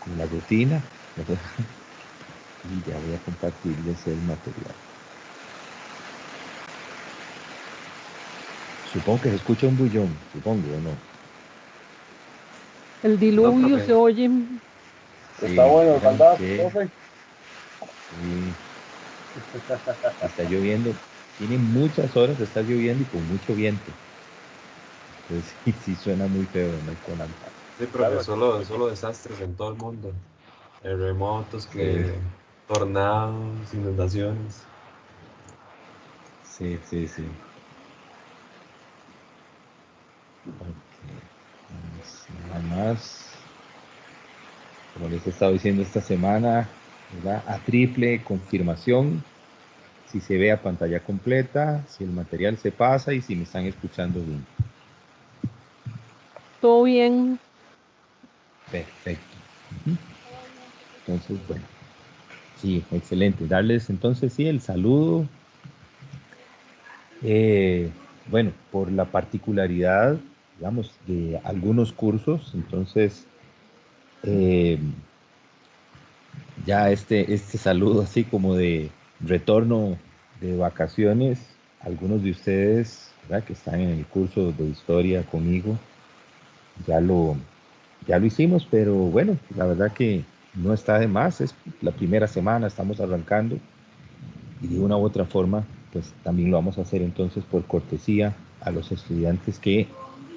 en la rutina, ¿verdad? Y ya voy a compartirles el material. Supongo que se escucha un bullón, supongo, ¿o no? El No, diluvio se profe. oye. Está Sí, bueno, vieran ¿verdad, que profe? sí, está lloviendo. Tiene muchas horas de estar lloviendo y con mucho viento. Entonces sí, sí suena muy feo, no hay relámpago. Sí, profe, Claro, solo desastres en todo el mundo. Terremotos, Sí, que tornados, inundaciones. sí, sí, sí. Ok, vamos nada más. Como les he estado diciendo esta semana, ¿verdad? A triple confirmación, si se ve a pantalla completa, si el material se pasa y si me están escuchando bien. Todo bien. Perfecto. Ujú. Entonces, bueno, sí, excelente. Darles entonces sí el saludo. Eh, bueno, por la particularidad, digamos, de algunos cursos, entonces eh, ya este saludo así como de retorno de vacaciones, algunos de ustedes, ¿verdad? Que están en el curso de historia conmigo, ya lo, ya lo hicimos, pero bueno, la verdad que no está de más, es la primera semana, estamos arrancando y de una u otra forma, pues también lo vamos a hacer entonces por cortesía a los estudiantes que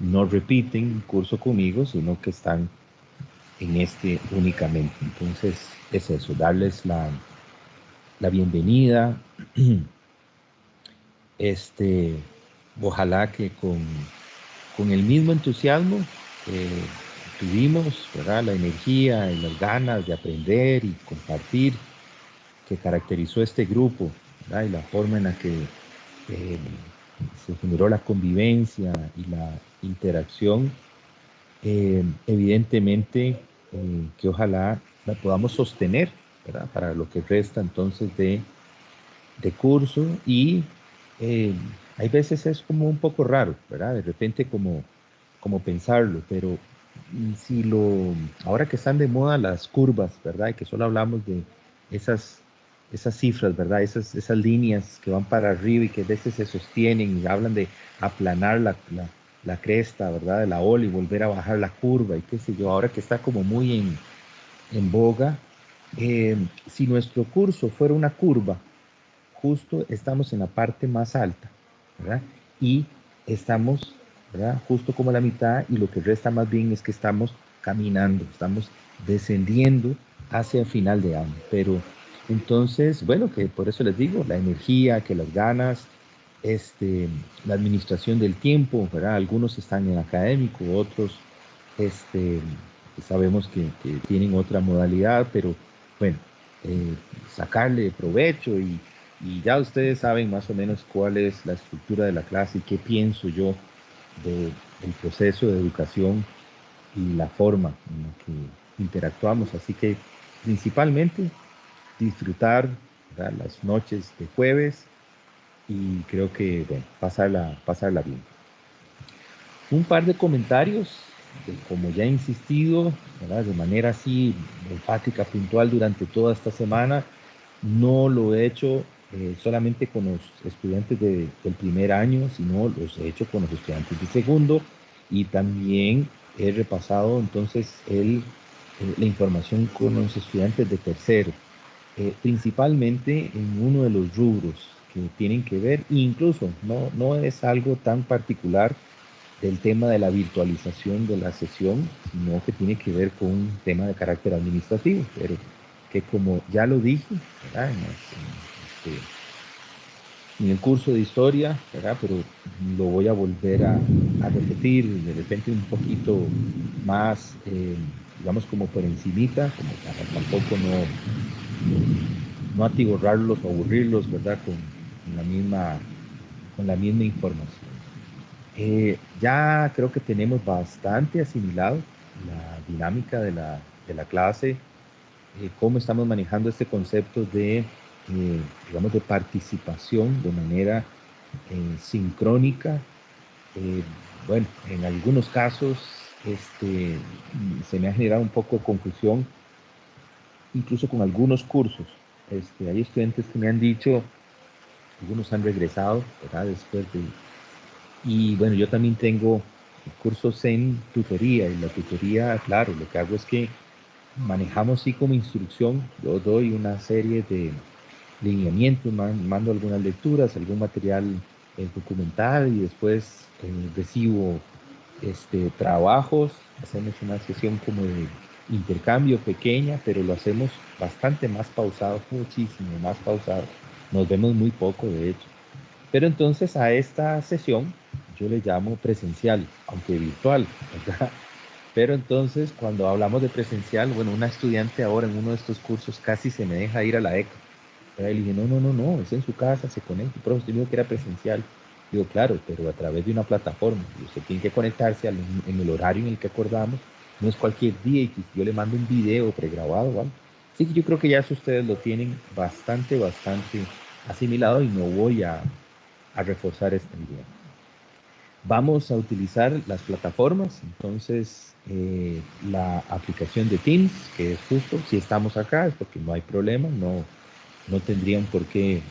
no repiten curso conmigo, sino que están en este únicamente. Entonces, es eso, darles la bienvenida. Este, ojalá que con el mismo entusiasmo que tuvimos, ¿verdad? La energía y las ganas de aprender y compartir que caracterizó este grupo, ¿verdad? Y la forma en la que se generó la convivencia y la interacción, evidentemente que ojalá la podamos sostener, ¿verdad? Para lo que resta entonces de curso y eh, hay veces es como un poco raro, ¿verdad? De repente como pensarlo, pero si ahora que están de moda las curvas, ¿verdad? Y que solo hablamos de esas, esas cifras, ¿verdad? Esas líneas que van para arriba y que a veces se sostienen y hablan de aplanar la cresta, ¿verdad? De la ola y volver a bajar la curva y qué sé yo, ahora que está como muy en boga, si nuestro curso fuera una curva, justo estamos en la parte más alta, ¿verdad? Y estamos, ¿verdad? Justo como a la mitad y lo que resta más bien es que estamos caminando, estamos descendiendo hacia el final de año. Pero entonces, bueno, que por eso les digo, la energía, que las ganas, este, la administración del tiempo, ¿verdad? Algunos están en académico, otros, este, sabemos que tienen otra modalidad, pero bueno, eh, sacarle provecho y ya ustedes saben más o menos cuál es la estructura de la clase y qué pienso yo del proceso de educación y la forma en la que interactuamos. Así que principalmente disfrutar, ¿verdad? Las noches de jueves y creo que, bueno, pasarla bien. Un par de comentarios, como ya he insistido, ¿verdad? De manera así enfática, puntual durante toda esta semana, no lo he hecho solamente con los estudiantes del primer año, sino los he hecho con los estudiantes de segundo y también he repasado entonces la información con los estudiantes de tercero, principalmente en uno de los rubros que tienen que ver, incluso no es algo tan particular del tema de la virtualización de la sesión, sino que tiene que ver con un tema de carácter administrativo, pero que como ya lo dije, ¿verdad? En el curso de historia, ¿verdad? Pero lo voy a volver a repetir de repente un poquito más, digamos como por encimita, como para tampoco no atiborrarlos o aburrirlos, ¿verdad? Con la misma información. Ya creo que tenemos bastante asimilado la dinámica de la clase, cómo estamos manejando este concepto digamos, de participación de manera sincrónica. Eh, bueno, en algunos casos se me ha generado un poco de confusión incluso con algunos cursos. Hay estudiantes que me han dicho, algunos han regresado, ¿verdad? Y bueno, yo también tengo cursos en tutoría, y la tutoría, claro, lo que hago es que manejamos sí como instrucción, yo doy una serie de lineamientos, mando algunas lecturas, algún material documental y después recibo trabajos, hacemos una sesión como de intercambio pequeña, pero lo hacemos bastante más pausado, muchísimo más pausado. Nos vemos muy poco, de hecho. Pero entonces a esta sesión yo le llamo presencial, aunque virtual, ¿verdad? Pero entonces cuando hablamos de presencial, bueno, una estudiante ahora en uno de estos cursos casi se me deja ir a la ECA. ¿Verdad? Y le dije, no, no, no, no, es en su casa, se conecta. Pero usted dijo que era presencial. Digo, claro, pero a través de una plataforma. Y usted tiene que conectarse en el horario en el que acordamos. No es cualquier día y que yo le mando un video pregrabado, ¿vale? Así que yo creo que ya eso ustedes lo tienen bastante, bastante asimilado y no voy a reforzar esta idea. Vamos a utilizar las plataformas, entonces la aplicación de Teams, que es justo, si estamos acá es porque no hay problema, no tendrían por qué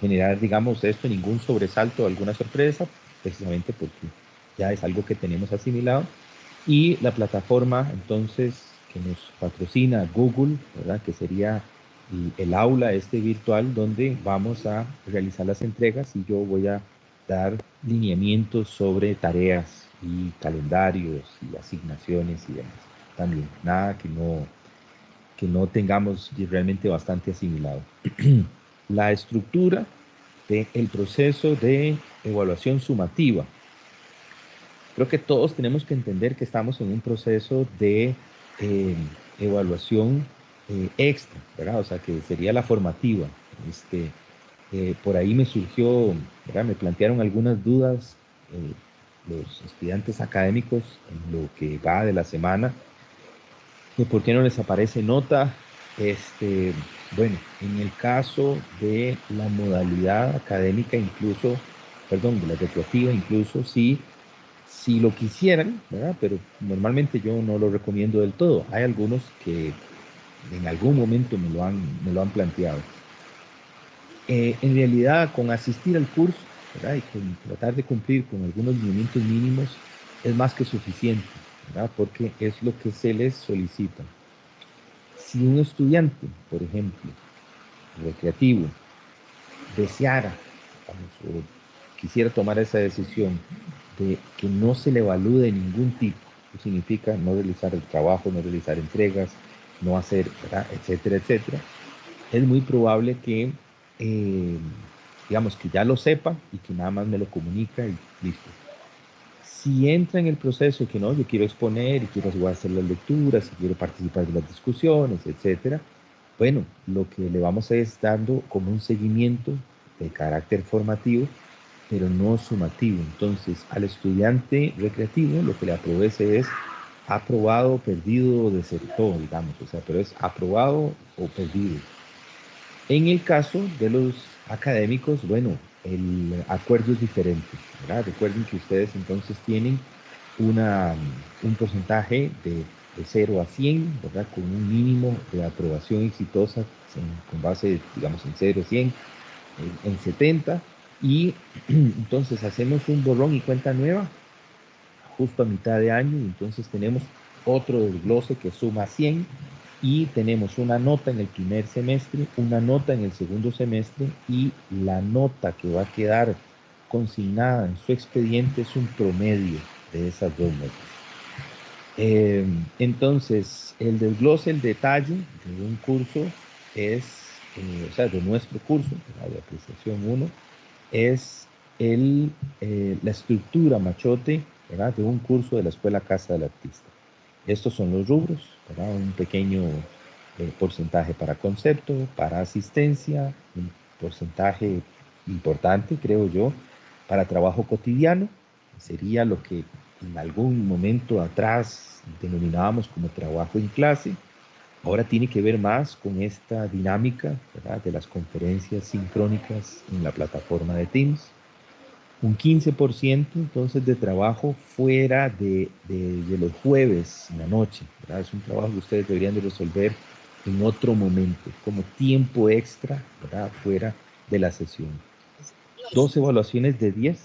generar, digamos, esto ningún sobresalto o alguna sorpresa, precisamente porque ya es algo que tenemos asimilado. Y la plataforma, entonces, que nos patrocina Google, ¿verdad? Que sería el aula virtual donde vamos a realizar las entregas y yo voy a dar lineamientos sobre tareas y calendarios y asignaciones y demás. También, nada que no tengamos realmente bastante asimilado. La estructura del proceso de evaluación sumativa. Creo que todos tenemos que entender que estamos en un proceso de eh, evaluación extra, ¿verdad? O sea, que sería la formativa. Por ahí me surgió, ¿verdad? Me plantearon algunas dudas los estudiantes académicos en lo que va de la semana, de por qué no les aparece nota. Bueno, en el caso de la modalidad académica, incluso, perdón, de la recreativa, incluso sí, si lo quisieran, ¿verdad? Pero normalmente yo no lo recomiendo del todo. Hay algunos que en algún momento me lo han planteado. En realidad, con asistir al curso, ¿verdad? Y con tratar de cumplir con algunos lineamientos mínimos es más que suficiente, ¿verdad? Porque es lo que se les solicita. Si un estudiante, por ejemplo, recreativo, deseara, vamos, o quisiera tomar esa decisión de que no se le evalúe de ningún tipo, eso significa no realizar el trabajo, no realizar entregas, no hacer, ¿verdad? Etcétera, etcétera, es muy probable que, eh, digamos, que ya lo sepa y que nada más me lo comunica y listo. Si entra en el proceso que no, yo quiero exponer y quiero hacer las lecturas y quiero participar de las discusiones, etcétera, bueno, lo que le vamos a es dando como un seguimiento de carácter formativo, pero no sumativo. Entonces, al estudiante recreativo lo que le aproveche es aprobado, perdido o desertó, digamos, o sea, pero es aprobado o perdido. En el caso de los académicos, bueno, el acuerdo es diferente, ¿verdad? Recuerden que ustedes entonces tienen un porcentaje de 0 a 100, ¿verdad? Con un mínimo de aprobación exitosa con base, digamos, en 0 a 100, en 70, y entonces hacemos un borrón y cuenta nueva justo a mitad de año, y entonces tenemos otro desglose que suma 100 y tenemos una nota en el primer semestre, una nota en el segundo semestre y la nota que va a quedar consignada en su expediente es un promedio de esas dos notas. Entonces, el desglose, el detalle de un curso es, o sea, de nuestro curso, de apreciación 1, es la estructura machote, ¿verdad? De un curso de la Escuela Casa del Artista. Estos son los rubros, ¿verdad? Un pequeño porcentaje para concepto, para asistencia, un porcentaje importante, creo yo, para trabajo cotidiano, sería lo que en algún momento atrás denominábamos como trabajo en clase. Ahora tiene que ver más con esta dinámica, ¿verdad? De las conferencias sincrónicas en la plataforma de Teams. Un 15% entonces de trabajo fuera de los jueves en la noche, ¿verdad? Es un trabajo que ustedes deberían de resolver en otro momento, como tiempo extra, ¿verdad? Fuera de la sesión. 2 evaluaciones de 10.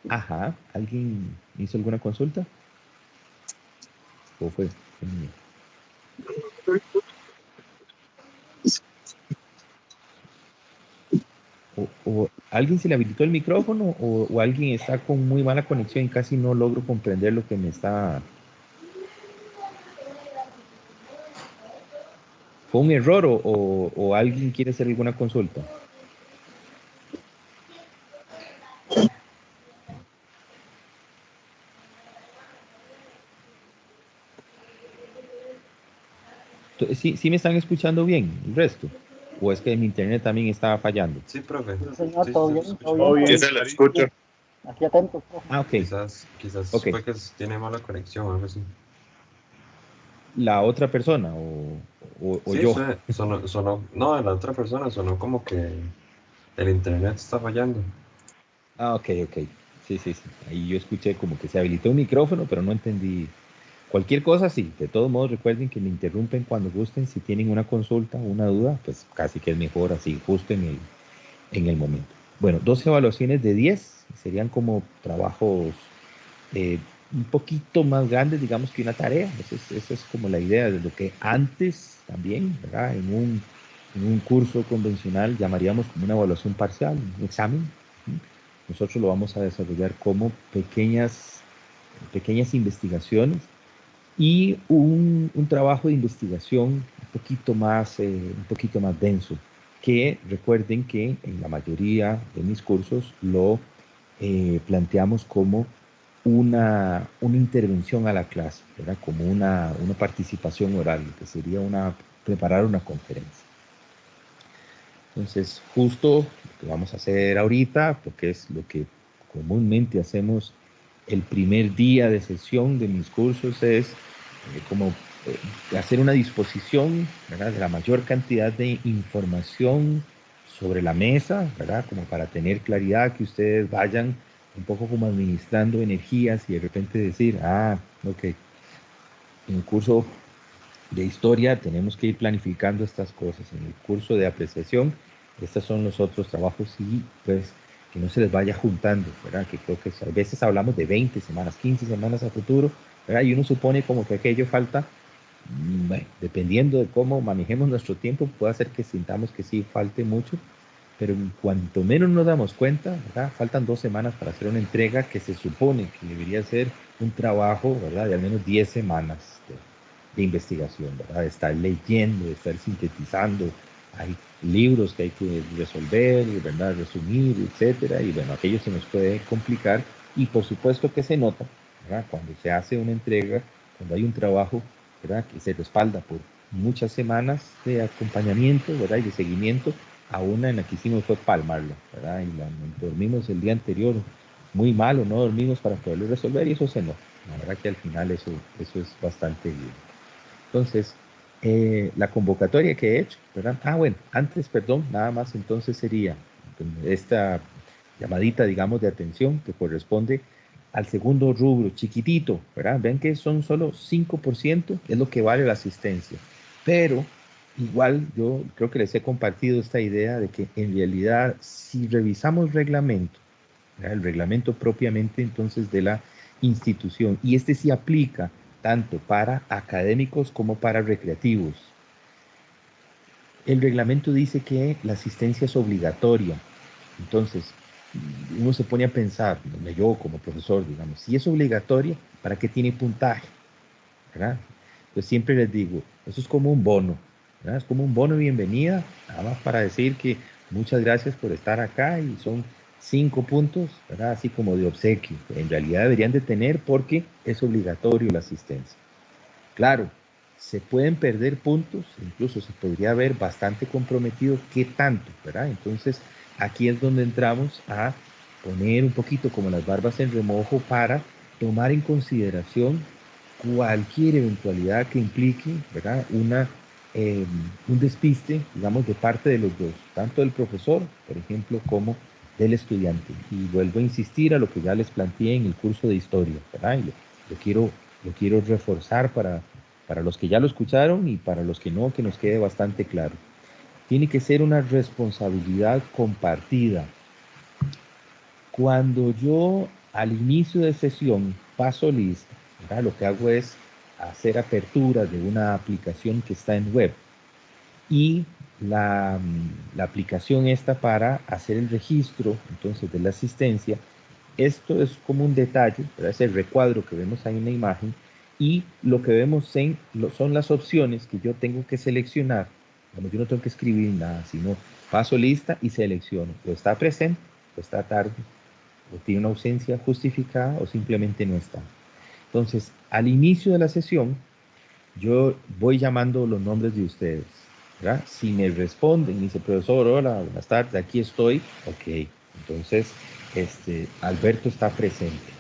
Ajá. ¿Alguien hizo alguna consulta? ¿O fue? O alguien se le habilitó el micrófono o alguien está con muy mala conexión y casi no logro comprender lo que me está... ¿Fue un error o alguien quiere hacer alguna consulta? ¿Sí, sí me están escuchando bien el resto? ¿O es que mi internet también estaba fallando? Sí, profe. Sí, señor, Sí, todo sí, se bien, escucha. todo bien. Yo se lo escucho. Aquí atento, profe. Ah, ok. Quizás Ok. fue que tiene mala conexión o algo así. ¿La otra persona o Sí, yo? sonó, no, la otra persona sonó como que el internet está fallando. Ah, ok, ok. Sí, sí, sí. Ahí yo escuché como que se habilitó un micrófono, pero no entendí. Cualquier cosa, sí. De todos modos, recuerden que me interrumpen cuando gusten. Si tienen una consulta, una duda, pues casi que es mejor así, justo en el momento. Bueno, 2 evaluaciones de 10 serían como trabajos un poquito más grandes, digamos, que una tarea. Esa es como la idea de lo que antes también, ¿verdad? En un curso convencional llamaríamos como una evaluación parcial, un examen. ¿Sí? Nosotros lo vamos a desarrollar como pequeñas investigaciones y un trabajo de investigación un poquito más denso, que recuerden que en la mayoría de mis cursos lo planteamos como una intervención a la clase, ¿verdad? Como una participación oral, que sería preparar una conferencia. Entonces, justo lo que vamos a hacer ahorita, porque es lo que comúnmente hacemos el primer día de sesión de mis cursos, es como hacer una disposición, ¿verdad? De la mayor cantidad de información sobre la mesa, ¿verdad? Como para tener claridad, que ustedes vayan un poco como administrando energías y de repente decir, ok, en el curso de historia tenemos que ir planificando estas cosas. En el curso de apreciación, estos son los otros trabajos y pues que no se les vaya juntando, ¿verdad? Que creo que a veces hablamos de 20 semanas, 15 semanas a futuro, ¿verdad? Y uno supone como que aquello falta, bueno, dependiendo de cómo manejemos nuestro tiempo, puede hacer que sintamos que sí falte mucho, pero en cuanto menos nos damos cuenta, ¿verdad? Faltan 2 semanas para hacer una entrega que se supone que debería ser un trabajo, ¿verdad? De al menos 10 semanas de investigación, ¿verdad? De estar leyendo, de estar sintetizando. Hay libros que hay que resolver, ¿verdad? Resumir, etcétera. Y bueno, aquello se nos puede complicar y por supuesto que se nota, ¿verdad? Cuando se hace una entrega, cuando hay un trabajo, ¿verdad? Que se respalda por muchas semanas de acompañamiento, ¿verdad? Y de seguimiento a una en la que hicimos fue palmarlo, ¿verdad? Y dormimos el día anterior muy mal o no dormimos para poderlo resolver y eso se nota. La verdad que al final eso es bastante bien. Entonces, la convocatoria que he hecho, ¿verdad? Bueno, antes, perdón, nada más entonces sería esta llamadita, digamos, de atención que corresponde al segundo rubro, chiquitito, ¿verdad? Ven que son solo 5%, es lo que vale la asistencia. Pero igual yo creo que les he compartido esta idea de que en realidad si revisamos reglamento, ¿verdad? El reglamento propiamente entonces de la institución, y este sí aplica tanto para académicos como para recreativos. El reglamento dice que la asistencia es obligatoria. Entonces, uno se pone a pensar, yo como profesor, digamos, si es obligatoria, ¿para qué tiene puntaje? ¿Verdad? Pues siempre les digo, eso es como un bono, ¿verdad? Es como un bono de bienvenida, nada más para decir que muchas gracias por estar acá y son 5 puntos, ¿verdad? Así como de obsequio. En realidad deberían de tener porque es obligatorio la asistencia. Claro, se pueden perder puntos, incluso se podría ver bastante comprometido qué tanto, ¿verdad? Entonces, aquí es donde entramos a poner un poquito como las barbas en remojo para tomar en consideración cualquier eventualidad que implique, ¿verdad? Un despiste, digamos, de parte de los dos, tanto del profesor, por ejemplo, como del estudiante. Y vuelvo a insistir a lo que ya les planteé en el curso de historia, ¿verdad? Y lo quiero reforzar para los que ya lo escucharon y para los que no, que nos quede bastante claro. Tiene que ser una responsabilidad compartida. Cuando yo al inicio de sesión paso lista, ¿verdad? Lo que hago es hacer aperturas de una aplicación que está en web y la aplicación está para hacer el registro entonces de la asistencia. Esto es como un detalle, ¿verdad? Es el recuadro que vemos ahí en la imagen y lo que vemos son las opciones que yo tengo que seleccionar. Bueno, yo no tengo que escribir nada, sino paso lista y selecciono. O está presente, o está tarde, o tiene una ausencia justificada, o simplemente no está. Entonces, al inicio de la sesión, yo voy llamando los nombres de ustedes, ¿verdad? Si me responden y dice, profesor, hola, buenas tardes, aquí estoy, ok. Entonces, Alberto está presente,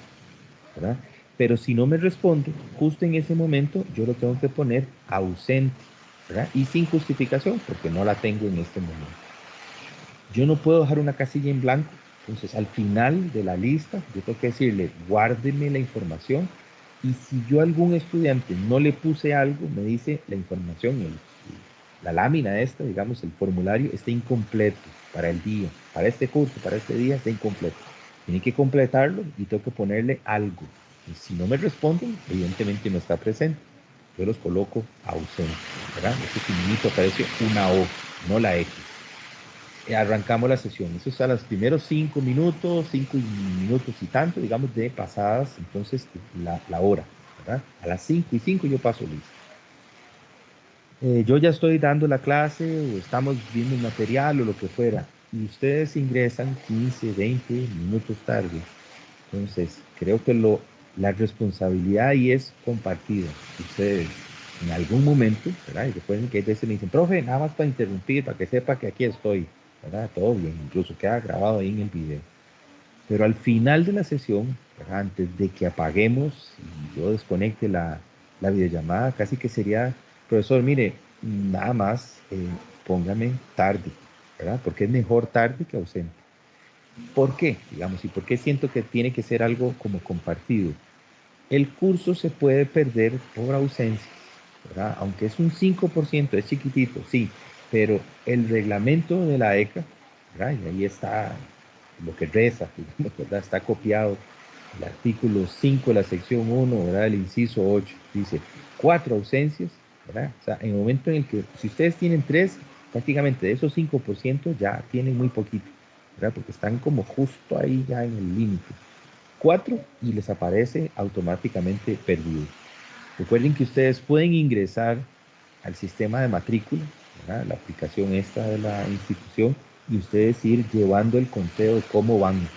¿verdad? Pero si no me responde, justo en ese momento yo lo tengo que poner ausente, ¿verdad? Y sin justificación, porque no la tengo en este momento. Yo no puedo dejar una casilla en blanco, entonces al final de la lista yo tengo que decirle, guárdeme la información, y si yo a algún estudiante no le puse algo, me dice la información, la lámina esta, digamos, el formulario está incompleto para el día, para este curso, para este día está incompleto. Tiene que completarlo y tengo que ponerle algo. Y si no me responden, evidentemente no está presente. Yo los coloco ausente, ¿verdad? Este finito aparece una O, no la X. Arrancamos la sesión. Eso es a los primeros 5 minutos y tanto, digamos, de pasadas, entonces, la hora, ¿verdad? A las 5:05 yo paso listo. Yo ya estoy dando la clase o estamos viendo el material o lo que fuera, y ustedes ingresan 15, 20 minutos tarde. Entonces, creo que la responsabilidad ahí es compartida. Ustedes en algún momento, ¿verdad? Y recuerden que a veces me dicen, profe, nada más para interrumpir, para que sepa que aquí estoy, ¿verdad? Todo bien, incluso queda grabado ahí en el video. Pero al final de la sesión, ¿verdad? Antes de que apaguemos y yo desconecte la videollamada, casi que sería, profesor, mire, nada más póngame tarde, ¿verdad? Porque es mejor tarde que ausente. ¿Por qué? Digamos, y por qué siento que tiene que ser algo como compartido. El curso se puede perder por ausencia, ¿verdad? Aunque es un 5%, es chiquitito, sí, pero el reglamento de la ECA, ¿verdad? Y ahí está lo que reza, digamos, ¿verdad? Está copiado el artículo 5 de la sección 1, ¿verdad? El inciso 8, dice 4 ausencias, ¿verdad? O sea, en el momento en el que, si ustedes tienen 3, prácticamente de esos 5% ya tienen muy poquito, ¿verdad? Porque están como justo ahí ya en el límite. 4 y les aparece automáticamente perdido. Recuerden que ustedes pueden ingresar al sistema de matrícula, ¿verdad? La aplicación esta de la institución, y ustedes ir llevando el conteo de cómo van,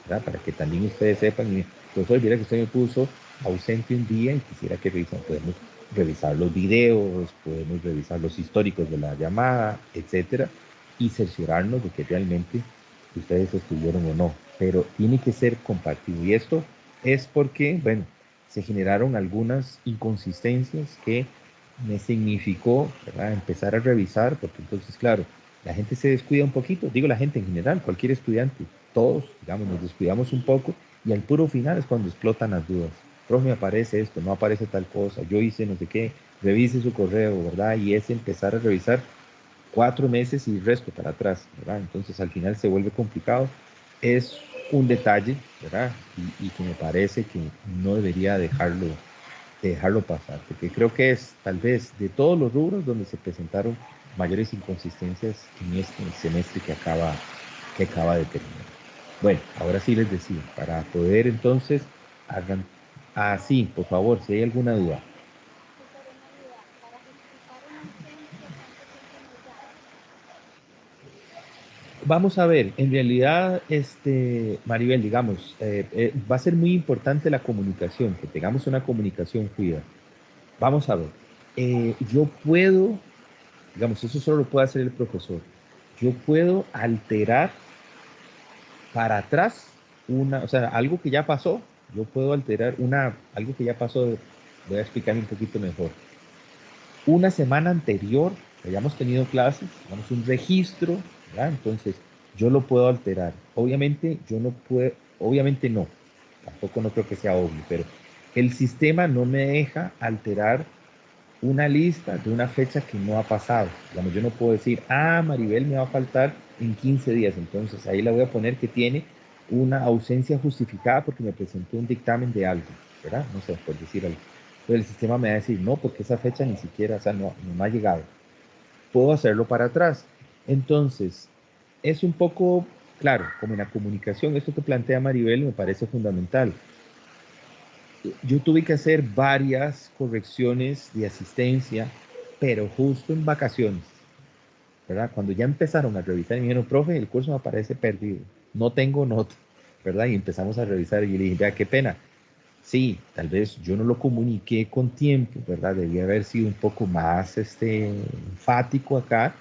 ¿verdad? Para que también ustedes sepan, profesor, mira que usted me puso ausente un día y quisiera que revisen, podemos revisar los videos, podemos revisar los históricos de la llamada, etcétera, y cerciorarnos de que realmente ustedes estuvieron o no, pero tiene que ser compartido. Y esto es porque, bueno, se generaron algunas inconsistencias que me significó, ¿verdad?, empezar a revisar, porque entonces, claro, la gente se descuida un poquito, digo la gente en general, cualquier estudiante, todos, digamos, nos descuidamos un poco, y al puro final es cuando explotan las dudas. Profe, me aparece esto, no aparece tal cosa, yo hice no sé qué, revise su correo, ¿verdad? Y es empezar a revisar 4 meses y resto para atrás, ¿verdad? Entonces al final se vuelve complicado. Es un detalle, ¿verdad? Y que me parece que no debería dejarlo pasar, porque creo que es tal vez de todos los rubros donde se presentaron mayores inconsistencias en este semestre que acaba de terminar. Bueno, ahora sí les decía, para poder entonces, hagan, sí, por favor, si hay alguna duda. Vamos a ver, en realidad, Maribel, digamos, va a ser muy importante la comunicación, que tengamos una comunicación fluida. Vamos a ver, yo puedo, digamos, eso solo lo puede hacer el profesor. Yo puedo alterar para atrás o sea, algo que ya pasó. Yo puedo alterar algo que ya pasó. Voy a explicar un poquito mejor. Una semana anterior, hayamos tenido clases, digamos un registro, ¿verdad? Entonces, yo lo puedo alterar. Obviamente, yo no puedo, obviamente no, tampoco no creo que sea obvio, pero el sistema no me deja alterar una lista de una fecha que no ha pasado. Digamos, yo no puedo decir, ah, Maribel me va a faltar en 15 días, entonces ahí la voy a poner que tiene una ausencia justificada porque me presentó un dictamen de algo, ¿verdad? No sé, por decir algo. Entonces el sistema me va a decir, no, porque esa fecha ni siquiera, o sea, no me ha llegado. Puedo hacerlo para atrás. Entonces, es un poco, claro, como en la comunicación, esto que plantea Maribel me parece fundamental. Yo tuve que hacer varias correcciones de asistencia, pero justo en vacaciones, ¿verdad? Cuando ya empezaron a revisar y me dijeron, profe, el curso me parece perdido, no tengo nota, ¿verdad? Y empezamos a revisar y yo le dije, vea, qué pena. Sí, tal vez yo no lo comuniqué con tiempo, ¿verdad? Debía haber sido un poco más enfático acá,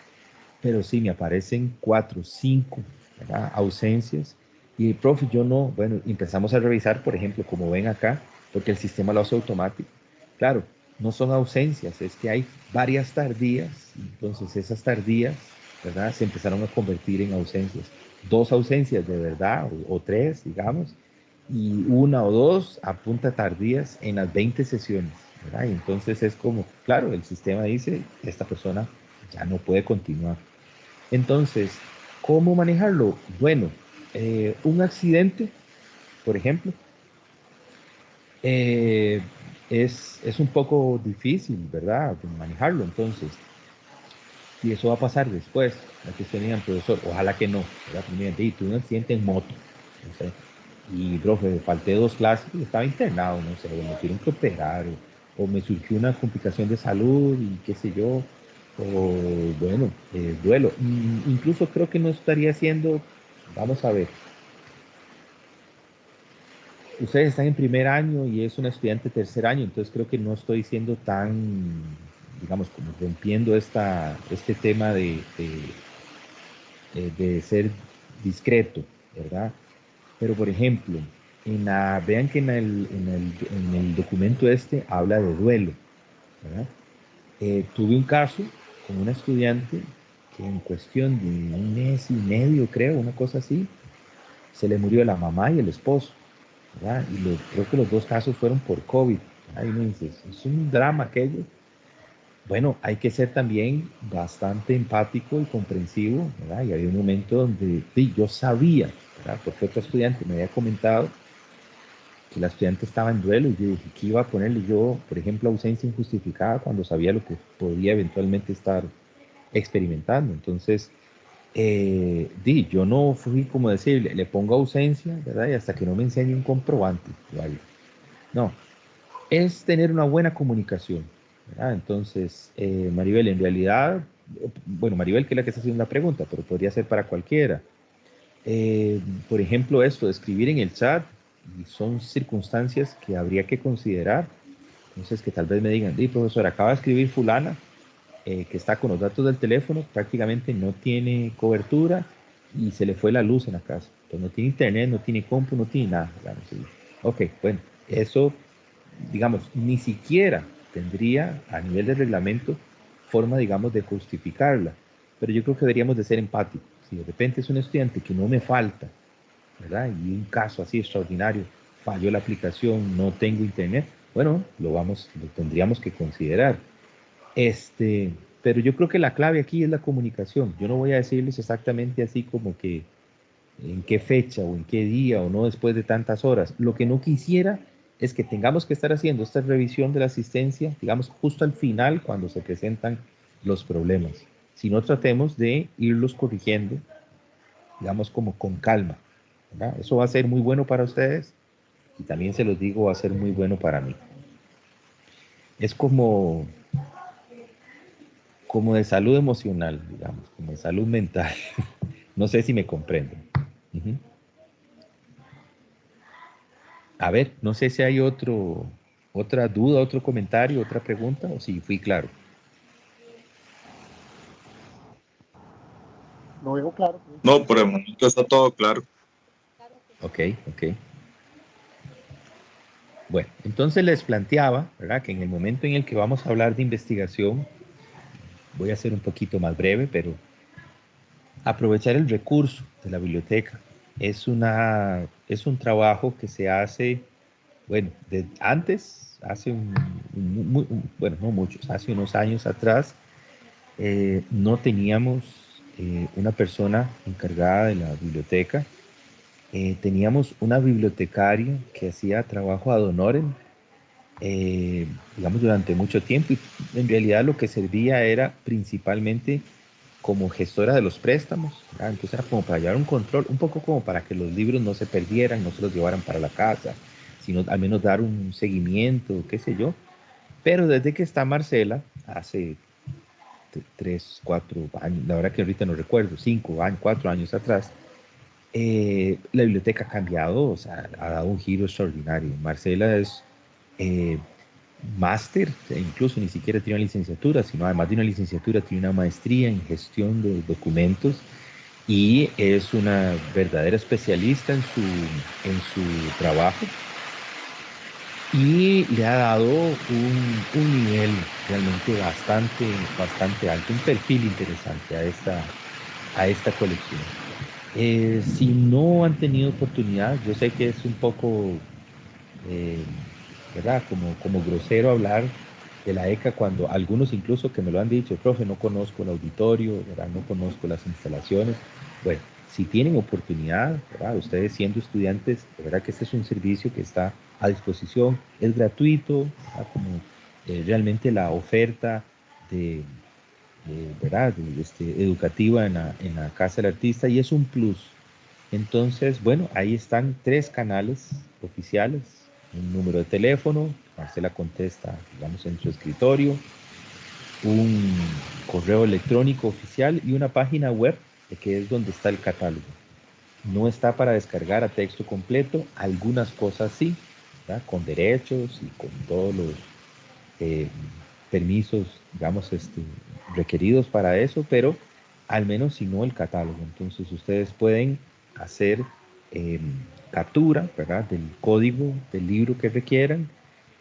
pero sí, me aparecen 4, 5, ¿verdad? Ausencias. Y, profe, yo no, bueno, empezamos a revisar, por ejemplo, como ven acá, porque el sistema lo hace automático. Claro, no son ausencias, es que hay varias tardías, entonces esas tardías, ¿verdad? Se empezaron a convertir en ausencias. 2 ausencias de verdad, o 3, digamos, y 1 o 2 a punta tardías en las 20 sesiones, ¿verdad? Y entonces es como, claro, el sistema dice, esta persona ya no puede continuar. Entonces, ¿cómo manejarlo? Bueno, un accidente, por ejemplo, eh, es un poco difícil, ¿verdad? Manejarlo. Entonces, y eso va a pasar después. Aquí tenían, profesor, ojalá que no, ¿verdad? Primero, tuve un accidente en moto, no sé. Y, profe, falté 2 clases y estaba internado, no sé, o me tuvieron que operar, o me surgió una complicación de salud y qué sé yo, o bueno, duelo. Incluso creo que no estaría haciendo, vamos a ver, ustedes están en primer año y es un estudiante de tercer año, entonces creo que no estoy siendo tan, digamos, como rompiendo este tema de ser discreto, ¿verdad? Pero, por ejemplo, vean que en el documento habla de duelo, ¿verdad? Tuve un caso con una estudiante que en cuestión de 1 mes y medio, creo, una cosa así, se le murió la mamá y el esposo, ¿verdad? Y creo que los 2 casos fueron por COVID. Ahí me dices, es un drama aquello. Bueno, hay que ser también bastante empático y comprensivo, ¿verdad? Y había un momento donde sí, yo sabía, ¿verdad? Porque otro estudiante me había comentado que la estudiante estaba en duelo y yo dije, ¿qué iba a ponerle yo, por ejemplo, ausencia injustificada cuando sabía lo que podía eventualmente estar experimentando? Entonces, yo no fui como decirle, le pongo ausencia, ¿verdad? Y hasta que no me enseñe un comprobante, ¿vale? No, es tener una buena comunicación, ¿verdad? Entonces, Maribel, en realidad, bueno, Maribel que es la que está haciendo la pregunta, pero podría ser para cualquiera. Por ejemplo, esto de escribir en el chat, y son circunstancias que habría que considerar. Entonces, que tal vez me digan, profesor, acaba de escribir fulana, que está con los datos del teléfono, prácticamente no tiene cobertura y se le fue la luz en la casa. Entonces, no tiene internet, no tiene compu, no tiene nada. Digamos. Ok, bueno, eso digamos, ni siquiera tendría a nivel de reglamento forma, digamos, de justificarla. Pero yo creo que deberíamos de ser empáticos. Si de repente es un estudiante que no me falta, ¿verdad? Y un caso así extraordinario, falló la aplicación, no tengo internet, bueno, lo tendríamos que considerar. Pero yo creo que la clave aquí es la comunicación. Yo no voy a decirles exactamente así como que en qué fecha o en qué día o no después de tantas horas. Lo que no quisiera es que tengamos que estar haciendo esta revisión de la asistencia, digamos, justo al final cuando se presentan los problemas. Si no, tratemos de irlos corrigiendo, digamos, como con calma, ¿verdad? Eso va a ser muy bueno para ustedes y también se los digo, va a ser muy bueno para mí. Es como de salud emocional, digamos, como de salud mental. No sé si me comprenden. Ujú. A ver, no sé si hay otra duda, otro comentario, otra pregunta, o si fui claro. Lo veo claro. No, por el momento está todo claro. Ok, ok. Bueno, entonces les planteaba, ¿verdad? Que en el momento en el que vamos a hablar de investigación, voy a ser un poquito más breve, pero aprovechar el recurso de la biblioteca es un trabajo que se hace, bueno, hace bueno, no muchos, hace unos años atrás, no teníamos una persona encargada de la biblioteca. Teníamos una bibliotecaria que hacía trabajo ad honorem, digamos, durante mucho tiempo, y en realidad lo que servía era principalmente como gestora de los préstamos, ¿verdad? Entonces era como para llevar un control, un poco como para que los libros no se perdieran, no se los llevaran para la casa, sino al menos dar un seguimiento, qué sé yo. Pero desde que está Marcela, hace 3, 4 años, la verdad que ahorita no recuerdo, 5 años, 4 años atrás, la biblioteca ha cambiado, o sea, ha dado un giro extraordinario. Marcela es eh, máster, incluso ni siquiera tiene una licenciatura, sino además de una licenciatura tiene una maestría en gestión de documentos y es una verdadera especialista en su trabajo, y le ha dado un nivel realmente bastante alto, un perfil interesante a esta colección. Si no han tenido oportunidad, yo sé que es un poco, eh, ¿verdad? Como grosero hablar de la ECA cuando algunos incluso que me lo han dicho, profe, no conozco el auditorio, ¿verdad? No conozco las instalaciones. Bueno, si tienen oportunidad, ¿verdad? Ustedes siendo estudiantes, de verdad que este es un servicio que está a disposición, es gratuito, ¿verdad? Como realmente la oferta de, ¿verdad? Educativa en la Casa del Artista, y es un plus. Entonces, bueno, ahí están 3 canales oficiales, un número de teléfono, Marcela contesta, digamos, en su escritorio, un correo electrónico oficial y una página web, que es donde está el catálogo. No está para descargar a texto completo, algunas cosas sí, ¿verdad? Con derechos y con todos los eh, permisos, digamos, requeridos para eso, pero al menos si no el catálogo. Entonces ustedes pueden hacer eh, captura, ¿verdad? Del código del libro que requieran,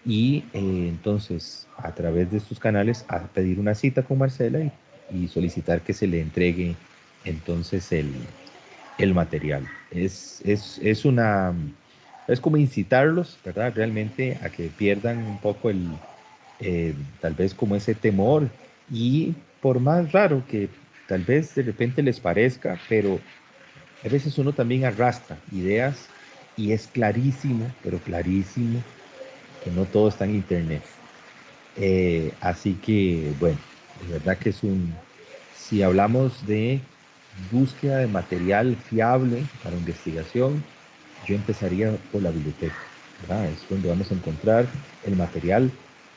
y entonces a través de estos canales a pedir una cita con Marcela y solicitar que se le entregue entonces el material. Es como incitarlos, ¿verdad? Realmente a que pierdan un poco tal vez como ese temor, y por más raro que tal vez de repente les parezca, pero a veces uno también arrastra ideas y es clarísimo, pero clarísimo, que no todo está en internet. Así que, bueno, de verdad que si hablamos de búsqueda de material fiable para investigación, yo empezaría por la biblioteca, ¿verdad? Es donde vamos a encontrar el material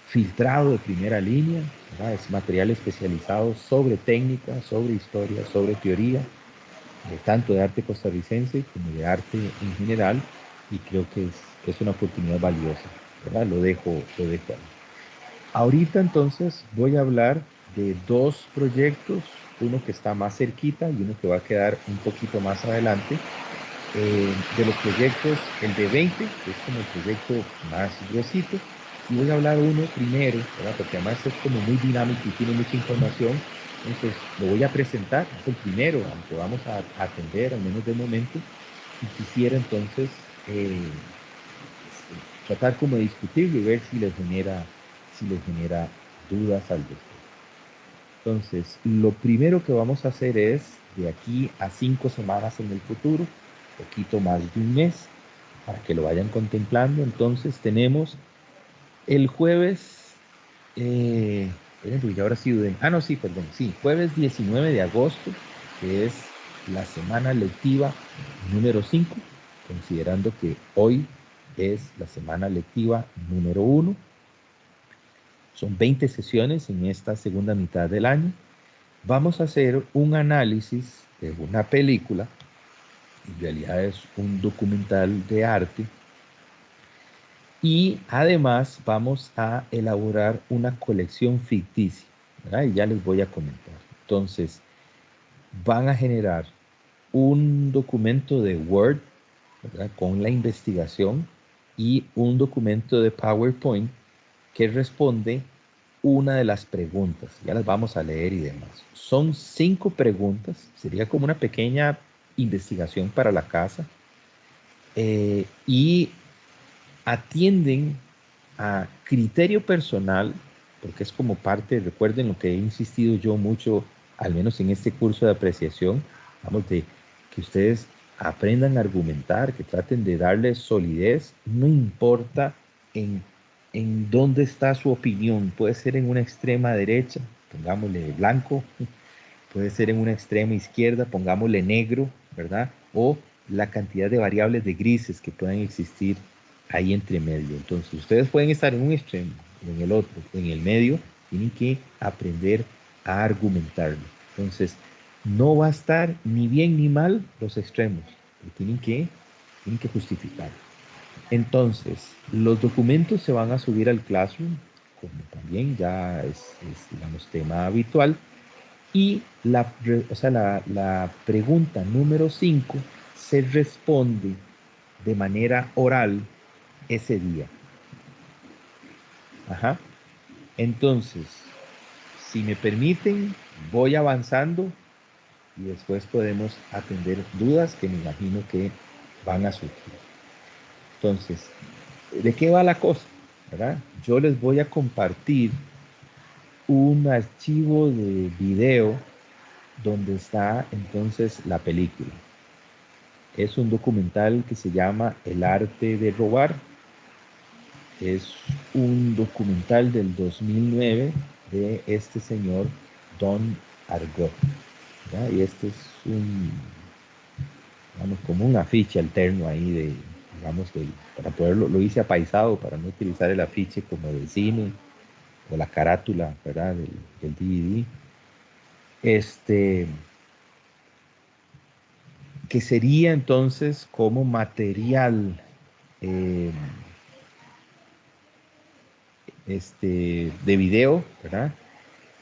filtrado de primera línea, ¿verdad? Es material especializado sobre técnica, sobre historia, sobre teoría, tanto de arte costarricense como de arte en general, y creo que es una oportunidad valiosa, ¿verdad? Lo dejo ahí. Ahorita entonces voy a hablar de 2 proyectos, uno que está más cerquita y uno que va a quedar un poquito más adelante. De los proyectos, el de 20, que es como el proyecto más gruesito, y voy a hablar uno primero, ¿verdad? Porque además es como muy dinámico y tiene mucha información, entonces lo voy a presentar, es el primero, aunque vamos a atender al menos de momento, y quisiera entonces eh, tratar como de discutirlo y ver si les genera dudas al respecto. Entonces, lo primero que vamos a hacer es, de aquí a 5 semanas en el futuro, poquito más de un mes, para que lo vayan contemplando. Entonces, tenemos el jueves, esperen, porque ahora sí duden. Ah, no, sí, perdón, sí, jueves 19 de agosto, que es la semana lectiva número 5, considerando que hoy es la semana lectiva número 1. Son 20 sesiones en esta segunda mitad del año. Vamos a hacer un análisis de una película, en realidad es un documental de arte, y además vamos a elaborar una colección ficticia, ¿verdad? Y ya les voy a comentar. Entonces, van a generar un documento de Word, ¿verdad? Con la investigación, y un documento de PowerPoint que responde una de las preguntas. Ya las vamos a leer y demás. Son 5 preguntas, sería como una pequeña investigación para la casa, y atienden a criterio personal, porque es como parte, recuerden lo que he insistido yo mucho, al menos en este curso de apreciación, vamos, de que ustedes aprendan a argumentar, que traten de darle solidez, no importa en, en dónde está su opinión, puede ser en una extrema derecha, pongámosle blanco, puede ser en una extrema izquierda, pongámosle negro, ¿verdad? O la cantidad de variables de grises que puedan existir ahí entre medio. Entonces, ustedes pueden estar en un extremo, en el otro, en el medio, tienen que aprender a argumentarlo. Entonces, no va a estar ni bien ni mal los extremos, tienen que justificar. Entonces, los documentos se van a subir al Classroom, como también ya digamos, tema habitual, y la pregunta número 5 se responde de manera oral ese día. Ajá. Entonces, si me permiten, voy avanzando y después podemos atender dudas que me imagino que van a surgir. Entonces, ¿de qué va la cosa? ¿Verdad? Yo les voy a compartir un archivo de video donde está entonces la película. Es un documental que se llama El arte de robar. Es un documental del 2009 de este señor Don Argot, ¿verdad? Y este es digamos, como un afiche alterno ahí digamos, para poderlo, lo hice apaisado para no utilizar el afiche como del cine o la carátula, ¿verdad? Del DVD. Que sería entonces como material eh, de video, ¿verdad?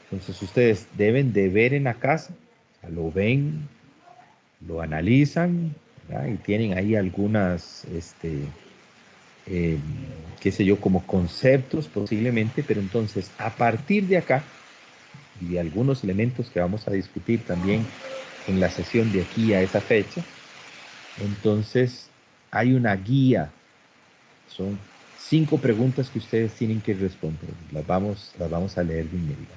Entonces ustedes deben de ver en la casa, o sea, lo ven, lo analizan, ¿verdad? Y tienen ahí algunas, eh, qué sé yo, como conceptos posiblemente, pero entonces a partir de acá y de algunos elementos que vamos a discutir también en la sesión de aquí a esa fecha, entonces hay una guía. Son 5 preguntas que ustedes tienen que responder. Las vamos a leer de inmediato.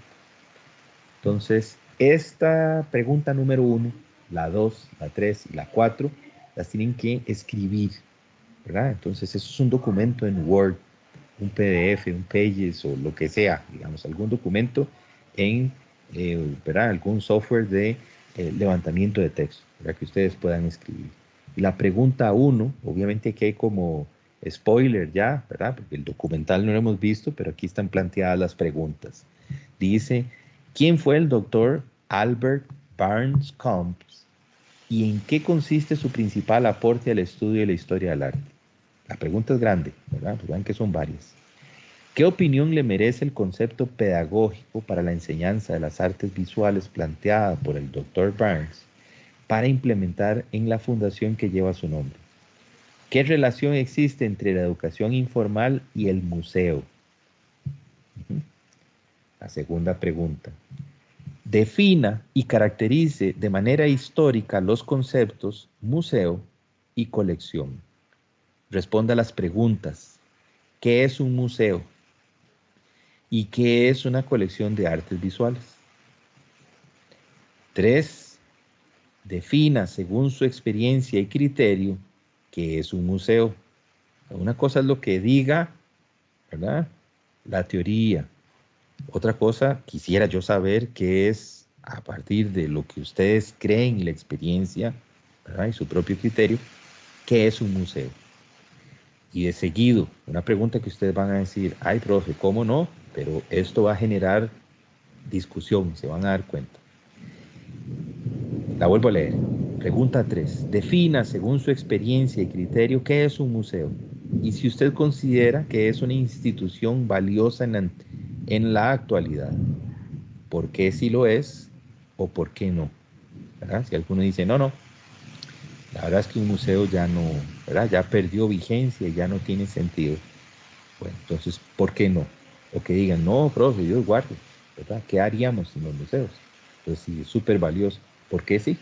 Entonces, esta pregunta número 1, la 2, la 3 y la 4, las tienen que escribir, ¿verdad? Entonces, eso es un documento en Word, un PDF, un Pages o lo que sea, digamos, algún documento en, ¿verdad? Algún software de levantamiento de texto, para que ustedes puedan escribir. Y la pregunta 1, obviamente que hay como spoiler ya, ¿verdad? Porque el documental no lo hemos visto, pero aquí están planteadas las preguntas. Dice, ¿quién fue el doctor Albert Barnes Combs y en qué consiste su principal aporte al estudio de la historia del arte? La pregunta es grande, ¿verdad? Pues vean que son varias. ¿Qué opinión le merece el concepto pedagógico para la enseñanza de las artes visuales planteada por el Dr. Barnes para implementar en la fundación que lleva su nombre? ¿Qué relación existe entre la educación informal y el museo? La segunda pregunta. Defina y caracterice de manera histórica los conceptos museo y colección. Responda a las preguntas. ¿Qué es un museo? ¿Y qué es una colección de artes visuales? 3. Defina, según su experiencia y criterio, qué es un museo. Una cosa es lo que diga, ¿verdad? La teoría. Otra cosa, quisiera yo saber qué es, a partir de lo que ustedes creen y la experiencia, ¿verdad? Y su propio criterio, qué es un museo. Y de seguido, una pregunta que ustedes van a decir, ay, profe, ¿cómo no? Pero esto va a generar discusión, se van a dar cuenta. La vuelvo a leer. Pregunta 3. Defina, según su experiencia y criterio, qué es un museo. Y si usted considera que es una institución valiosa en la actualidad, ¿por qué sí lo es o por qué no? ¿Verdad? Si alguno dice, no, no, la verdad es que un museo ya no, ¿verdad? Ya perdió vigencia y ya no tiene sentido. Bueno, entonces, ¿por qué no? O que digan, no, profe, Dios guarde, ¿verdad? ¿Qué haríamos sin los museos? Entonces, sí, es súper valioso. ¿Por qué sí?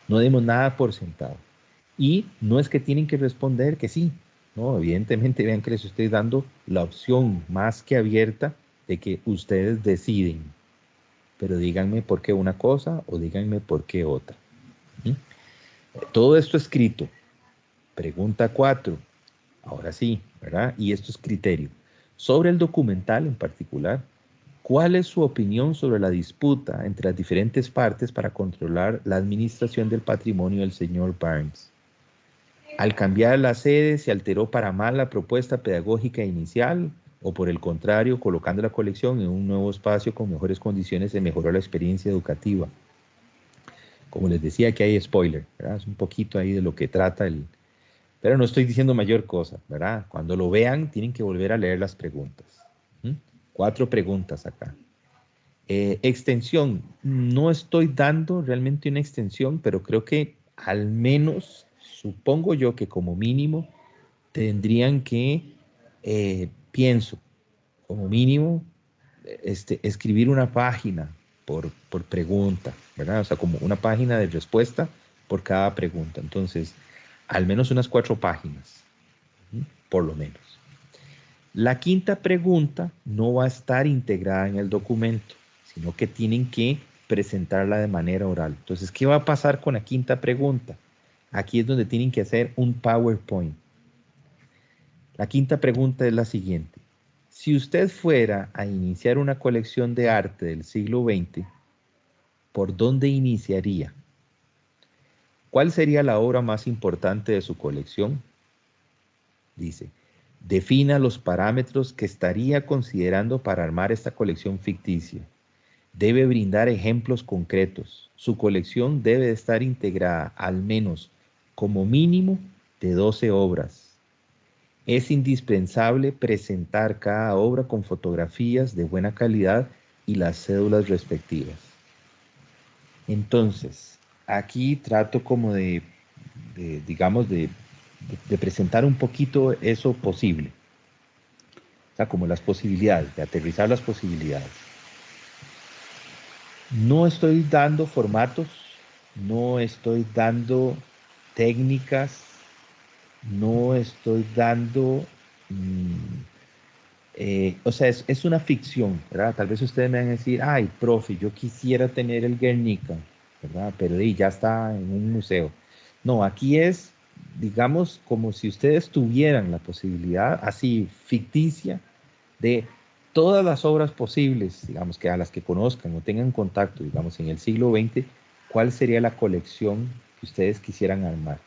No demos nada por sentado. Y no es que tienen que responder que sí, No, evidentemente, vean que les estoy dando la opción más que abierta de que ustedes deciden. Pero díganme por qué una cosa o díganme por qué otra. ¿Mm? Todo esto escrito. Pregunta 4. Ahora sí, ¿verdad? Y esto es criterio. Sobre el documental en particular, ¿cuál es su opinión sobre la disputa entre las diferentes partes para controlar la administración del patrimonio del señor Barnes? Al cambiar la sede, ¿se alteró para mal la propuesta pedagógica inicial o por el contrario, colocando la colección en un nuevo espacio con mejores condiciones, se mejoró la experiencia educativa? Como les decía, que hay spoiler, ¿verdad? Es un poquito ahí de lo que trata el... Pero no estoy diciendo mayor cosa, ¿verdad? Cuando lo vean, tienen que volver a leer las preguntas. ¿Mm? 4 preguntas acá. Extensión. No estoy dando realmente una extensión, pero creo que al menos, supongo yo que como mínimo, tendrían que, pienso, como mínimo, escribir una página por pregunta, ¿verdad? O sea, como una página de respuesta por cada pregunta. Entonces, al menos unas 4 páginas, ¿sí? Por lo menos. La quinta pregunta no va a estar integrada en el documento, sino que tienen que presentarla de manera oral. Entonces, ¿qué va a pasar con la quinta pregunta? Aquí es donde tienen que hacer un PowerPoint. La quinta pregunta es la siguiente. Si usted fuera a iniciar una colección de arte del siglo XX, ¿por dónde iniciaría? ¿Cuál sería la obra más importante de su colección? Dice, defina los parámetros que estaría considerando para armar esta colección ficticia. Debe brindar ejemplos concretos. Su colección debe estar integrada al menos como mínimo de 12 obras. Es indispensable presentar cada obra con fotografías de buena calidad y las cédulas respectivas. Entonces, aquí trato como digamos, de presentar un poquito eso posible. O sea, como las posibilidades, de aterrizar las posibilidades. No estoy dando formatos, no estoy dando técnicas, no estoy dando... o sea, es una ficción, ¿verdad? Tal vez ustedes me van a decir, ay, profe, yo quisiera tener el Guernica, ¿verdad? Pero ya está en un museo. No, aquí es, digamos, como si ustedes tuvieran la posibilidad, así, ficticia, de todas las obras posibles, digamos, que a las que conozcan o tengan contacto, digamos, en el siglo XX, ¿cuál sería la colección que ustedes quisieran armar?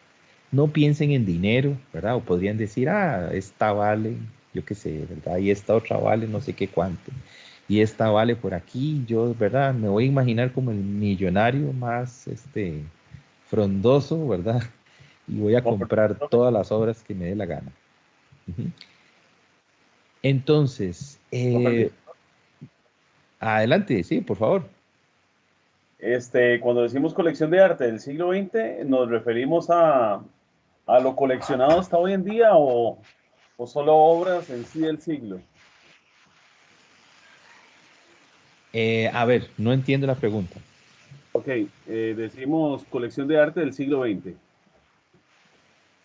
No piensen en dinero, ¿verdad? O podrían decir, ah, esta vale, yo qué sé, ¿verdad? Y esta otra vale no sé qué cuánto. Y esta vale por aquí, yo, ¿verdad? Me voy a imaginar como el millonario más, frondoso, ¿verdad? Y voy a Como comprar todas las obras que me dé la gana. Ujú. Entonces, profe, adelante, sí, por favor. cuando decimos colección de arte del siglo XX, ¿nos referimos a lo coleccionado hasta hoy en día o solo obras en sí del siglo? A ver, no entiendo la pregunta. Ok, decimos colección de arte del siglo XX.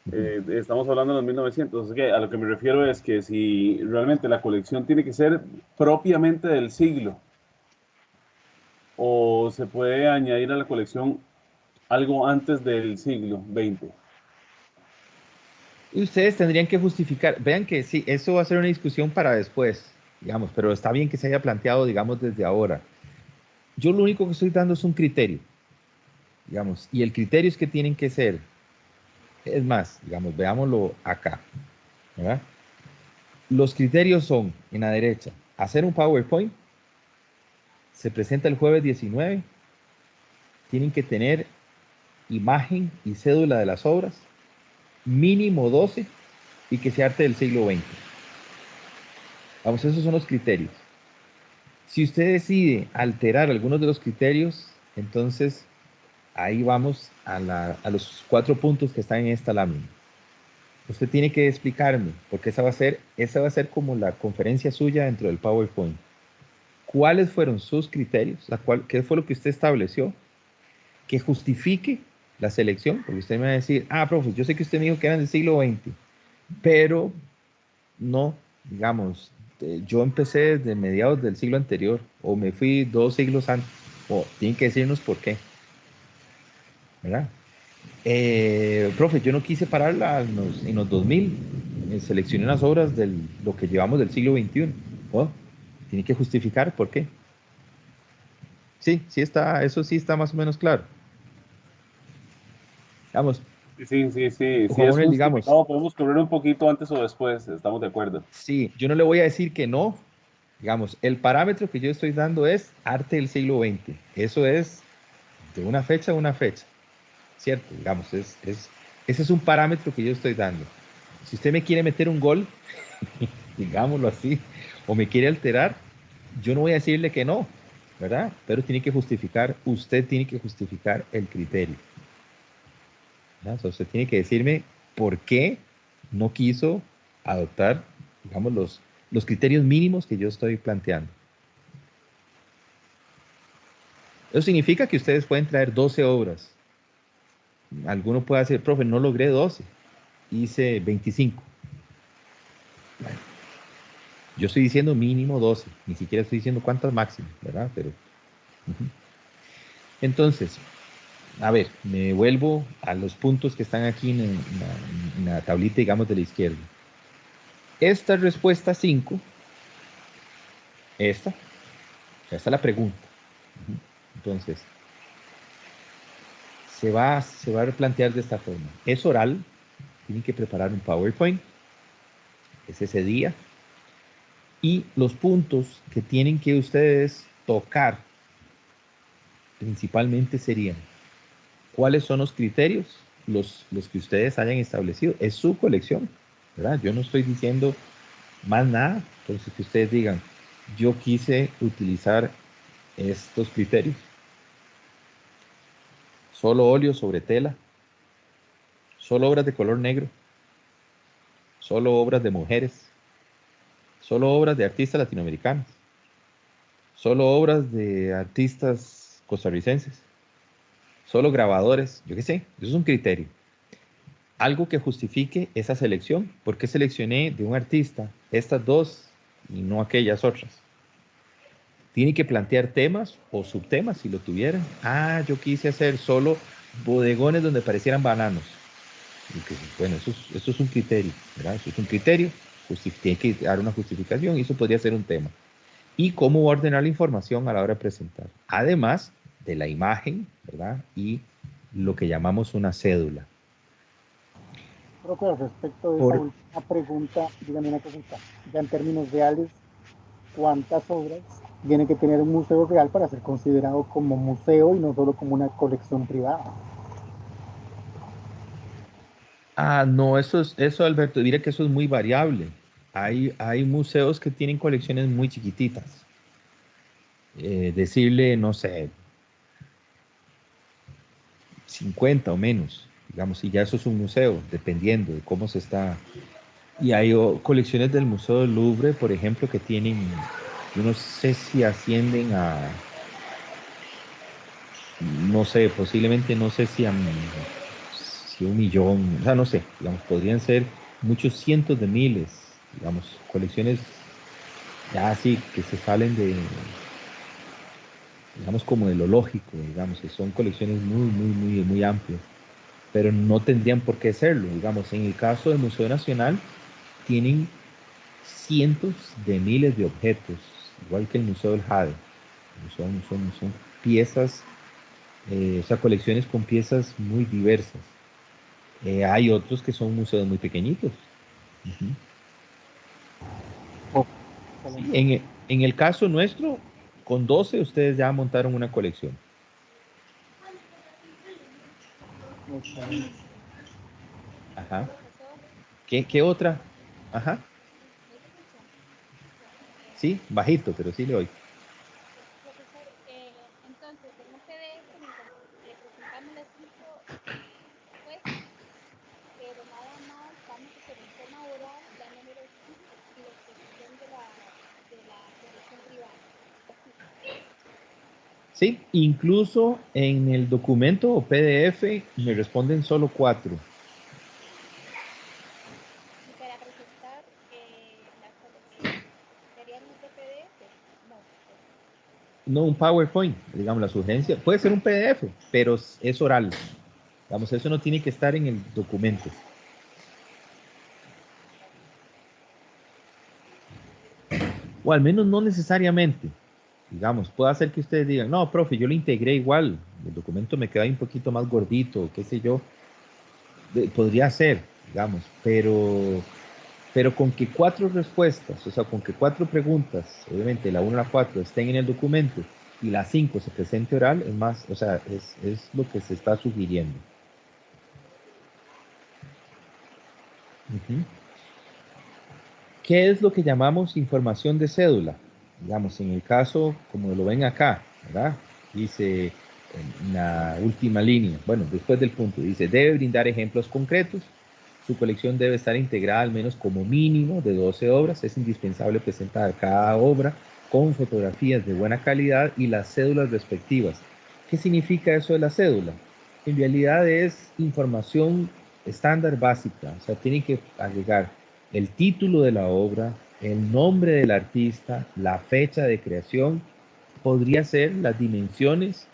Ujú. Estamos hablando de los 1900. Que a lo que me refiero es que si realmente la colección tiene que ser propiamente del siglo o se puede añadir a la colección algo antes del siglo XX. Y ustedes tendrían que justificar, vean que sí, eso va a ser una discusión para después, digamos, pero está bien que se haya planteado, digamos, desde ahora. Yo lo único que estoy dando es un criterio, digamos, y el criterio es que tienen que ser, es más, digamos, veámoslo acá, ¿verdad? Los criterios son, en la derecha, hacer un PowerPoint, se presenta el jueves 19, tienen que tener imagen y cédula de las obras, mínimo 12 y que sea arte del siglo XX. Vamos, esos son los criterios. Si usted decide alterar algunos de los criterios, entonces ahí vamos a los 4 puntos que están en esta lámina. Usted tiene que explicarme, porque esa va a ser como la conferencia suya dentro del PowerPoint. ¿Cuáles fueron sus criterios? ¿Qué fue lo que usted estableció? Que justifique la selección, porque usted me va a decir, ah, profe, yo sé que usted me dijo que eran del siglo XX, pero no, digamos, yo empecé desde mediados del siglo anterior, o me fui 2 siglos antes, o tienen que decirnos por qué, ¿verdad? Profe, yo no quise pararla en los 2000, seleccioné unas obras de lo que llevamos del siglo XXI. Oh, tiene que justificar por qué. Sí, sí está, eso sí está más o menos claro. Vamos, Sí, sí, sí. Si Juan es Manuel, digamos, justificado, podemos correr un poquito antes o después. Estamos de acuerdo. sí, yo no le voy a decir que no. Digamos, el parámetro que yo estoy dando es arte del siglo XX. Eso es de una fecha a una fecha, ¿cierto? Digamos, ese es un parámetro que yo estoy dando. Si usted me quiere meter un gol, digámoslo así, o me quiere alterar, yo no voy a decirle que no, ¿verdad? Pero tiene que justificar, usted tiene que justificar el criterio, ¿verdad? O sea, usted tiene que decirme por qué no quiso adoptar, digamos, los criterios mínimos que yo estoy planteando. Eso significa que ustedes pueden traer 12 obras. Alguno puede decir, profe, no logré 12, hice 25. Bueno, yo estoy diciendo mínimo 12, ni siquiera estoy diciendo cuántas máximas, ¿verdad? Pero, entonces, a ver, me vuelvo a los puntos que están aquí en la tablita, digamos, de la izquierda. Esta respuesta 5, esta es la pregunta. Entonces, se va a replantear de esta forma. Es oral, tienen que preparar un PowerPoint, es ese día, y los puntos que tienen que ustedes tocar principalmente serían cuáles son los criterios, los que ustedes hayan establecido. Es su colección, ¿verdad? Yo no estoy diciendo más nada, entonces que ustedes digan, yo quise utilizar estos criterios. Solo óleo sobre tela, solo obras de color negro, solo obras de mujeres, solo obras de artistas latinoamericanos, solo obras de artistas costarricenses, solo grabadores, yo qué sé, eso es un criterio. Algo que justifique esa selección. ¿Por qué seleccioné de un artista estas dos y no aquellas otras? Tiene que plantear temas o subtemas si lo tuvieran. Ah, yo quise hacer solo bodegones donde parecieran bananos. Bueno, eso es un criterio, ¿verdad? Eso es un criterio, tiene que dar una justificación y eso podría ser un tema. Y cómo ordenar la información a la hora de presentar. Además de la imagen, ¿verdad? Y lo que llamamos una cédula. Creo que respecto de esa Por, última pregunta, dígame una cosita. Ya en términos reales, ¿cuántas obras tiene que tener un museo real para ser considerado como museo y no solo como una colección privada? No, eso, Alberto, diré que eso es muy variable. Hay museos que tienen colecciones muy chiquititas. Decirle, no sé, 50 o menos, digamos, y ya eso es un museo, dependiendo de cómo se está. Y hay colecciones del Museo del Louvre, por ejemplo, que tienen, yo no sé si ascienden a, no sé, posiblemente no sé si 1 millón, o sea, no sé, digamos, podrían ser muchos cientos de miles, digamos, colecciones ya así que se salen de, digamos, como de lo lógico, digamos, que son colecciones muy amplias, pero no tendrían por qué serlo, digamos, en el caso del Museo Nacional, tienen cientos de miles de objetos, igual que el Museo del Jade, son piezas, o sea, colecciones con piezas muy diversas. Hay otros que son museos muy pequeñitos. Ujú. Ok, Sí, excelente. en el caso nuestro, con 12 ustedes ya montaron una colección. Excelente. Ajá. Profesor, ¿Qué otra? Ajá. ¿me escucha? Sí, bajito, pero sí le oigo. Profesor, entonces en un PDF le presentamos las 5 propuestas, pero nada más vamos a hacer en forma oral la número 5 y la exposición de la colección privada. Así. Sí, incluso en el documento o PDF me responden solo 4. Y enviarnos de PDF. No. No, un PowerPoint, digamos, la sugerencia. Puede ser un PDF, pero es oral. Digamos, eso no tiene que estar en el documento. O al menos no necesariamente. Digamos, puede hacer que ustedes digan, no, profe, yo lo integré igual. El documento me queda un poquito más gordito, qué sé yo. Podría ser, digamos, pero con que 4 respuestas, o sea, con que 4 preguntas, obviamente la 1 a la 4 estén en el documento y la 5 se presente oral, es más, o sea, es lo que se está sugiriendo. ¿Qué es lo que llamamos información de cédula? Digamos, en el caso, como lo ven acá, ¿verdad? Dice en la última línea, bueno, después del punto, dice, debe brindar ejemplos concretos. Su colección debe estar integrada al menos como mínimo de 12 obras. Es indispensable presentar cada obra con fotografías de buena calidad y las cédulas respectivas. ¿Qué significa eso de la cédula? En realidad es información estándar básica, o sea, tienen que agregar el título de la obra, el nombre del artista, la fecha de creación, podría ser las dimensiones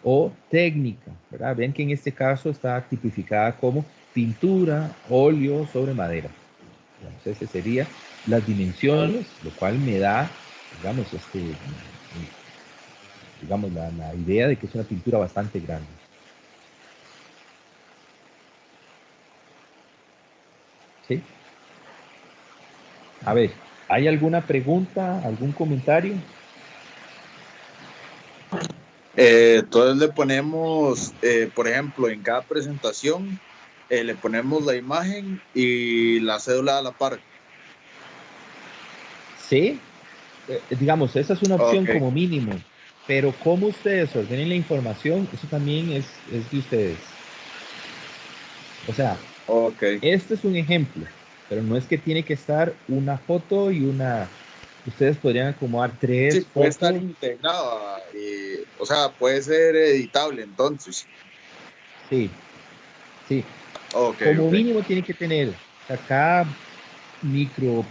o técnica, ¿verdad? Ven que en este caso está tipificada como pintura, óleo sobre madera. Entonces, ese sería las dimensiones, lo cual me da, digamos, digamos la idea de que es una pintura bastante grande. ¿Sí? A ver, ¿hay alguna pregunta, algún comentario? Entonces le ponemos, por ejemplo, en cada presentación, le ponemos la imagen y la cédula a la par. Sí, digamos, esa es una opción Ok, como mínimo, pero cómo ustedes ordenen la información, eso también es de ustedes. O sea, ok. este es un ejemplo, pero no es que tiene que estar una foto y una... Ustedes podrían acomodar Sí, 3 puede estar fotos. integrada, o sea, puede ser editable entonces. Sí, sí. Ok, Como ok. mínimo tiene que tener, o sea, micro,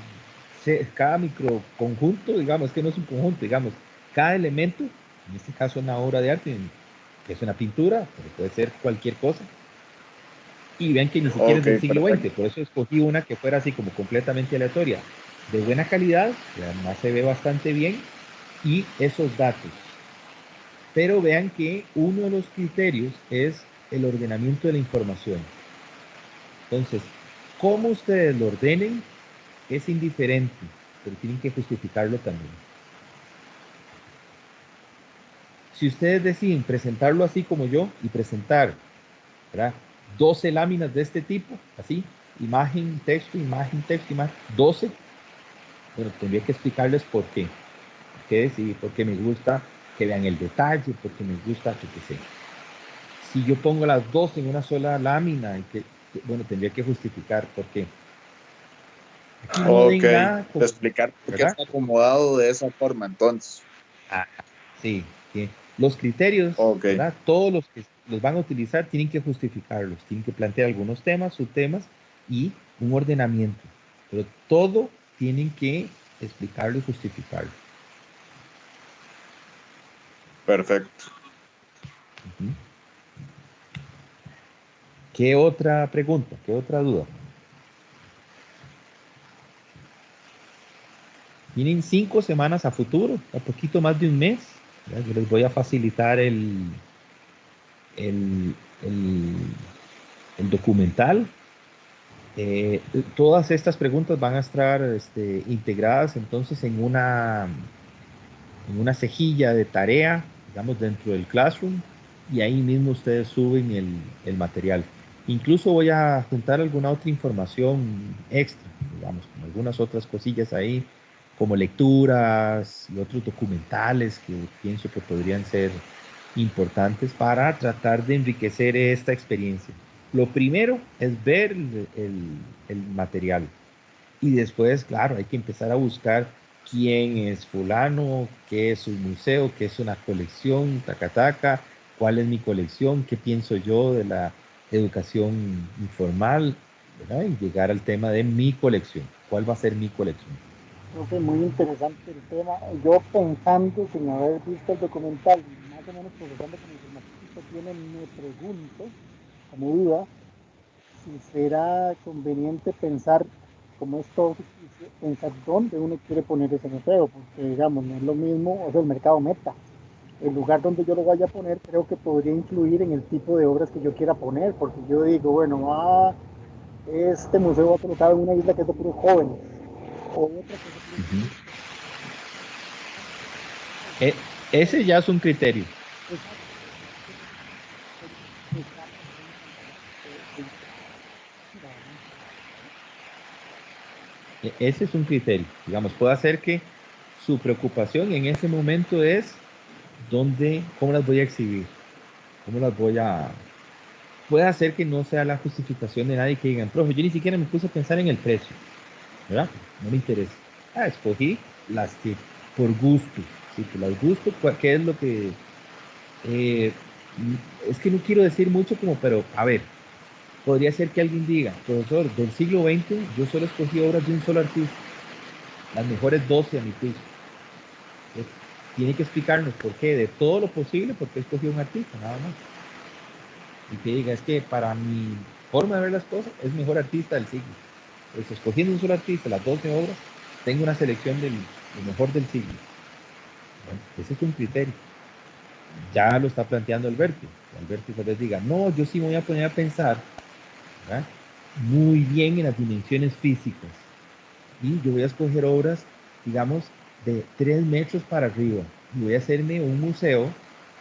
cada micro conjunto, digamos, que no es un conjunto, digamos, cada elemento, en este caso una obra de arte, que es una pintura, pero puede ser cualquier cosa, y vean que ni siquiera es Ok, del siglo perfecto. XX, por eso escogí una que fuera así como completamente aleatoria, de buena calidad, que además se ve bastante bien, y esos datos. Pero vean que uno de los criterios es el ordenamiento de la información. Entonces, cómo ustedes lo ordenen es indiferente, pero tienen que justificarlo también. Si ustedes deciden presentarlo así como yo y presentar, ¿verdad?, 12 láminas de este tipo, así, imagen, texto, imagen, texto, imagen, 12, bueno, tendría que explicarles por qué. ¿Qué? Sí, porque me gusta que vean el detalle, porque me gusta que sé. Si yo pongo las 12 en una sola lámina, bueno, tendría que justificar por qué. Aquí no Ok, den nada, explicar por qué ¿verdad? está acomodado de esa forma entonces. Ah, sí, sí. Los criterios, Ok, ¿verdad? Todos los que los van a utilizar tienen que justificarlos, tienen que plantear algunos temas, subtemas y un ordenamiento. Pero todo tienen que explicarlo y justificarlo. perfecto. Ujú. ¿Qué otra pregunta? ¿Qué otra duda? Tienen 5 semanas a futuro, a poquito más de un mes. ¿Ya? Yo les voy a facilitar el, el, el documental. Todas estas preguntas van a estar integradas entonces en una cejilla de tarea, digamos, dentro del Classroom, y ahí mismo ustedes suben el material. Incluso voy a juntar alguna otra información extra, digamos, como algunas otras cosillas ahí, como lecturas y otros documentales que pienso que podrían ser importantes para tratar de enriquecer esta experiencia. Lo primero es ver el material y después, claro, hay que empezar a buscar quién es fulano, qué es un museo, qué es una colección, taca, cuál es mi colección, qué pienso yo de la educación informal, ¿verdad? Y llegar al tema de mi colección. ¿Cuál va a ser mi colección? Profe, muy interesante el tema. Yo pensando, sin haber visto el documental, más o menos procesando con la información que usted tiene, me pregunto, como duda, si será conveniente pensar, como es todo ficticio, pensar dónde uno quiere poner ese museo, porque digamos, no es lo mismo, o sea, el mercado meta. El lugar donde yo lo vaya a poner creo que podría influir en el tipo de obras que yo quiera poner, porque yo digo, bueno, este museo va colocado en una isla que es de puros jóvenes, o otra que es de puros Ujú. científicos. E- Ese ya es un criterio. Exacto, entonces quiero decir que me llama la atención, ¿verdad? ¿Verdad? Ese es un criterio. Digamos, puede ser que su preocupación en ese momento es cómo las voy a exhibir, cómo las voy a... Puede hacer que no sea la justificación de nadie que digan, profe, yo ni siquiera me puse a pensar en el precio, ¿verdad? No me interesa. Escogí las que por gusto, sí, por las gusto, ¿qué es lo que... eh, es que no quiero decir mucho como, pero a ver, podría ser que alguien diga, profesor, del siglo XX yo solo escogí obras de un solo artista, las mejores 12 a mi juicio. Tiene que explicarnos por qué, de todo lo posible, por qué escogió un artista, nada más. Y que diga, es que para mi forma de ver las cosas, es mejor artista del siglo. Pues escogiendo un solo artista, las 12 obras, tengo una selección del lo mejor del siglo. Bueno, ese es un criterio. Ya lo está planteando Alberto. Alberto tal vez diga, no, yo sí me voy a poner a pensar, ¿verdad? Muy bien en las dimensiones físicas. Y yo voy a escoger obras, digamos, de 3 metros para arriba. Y voy a hacerme un museo,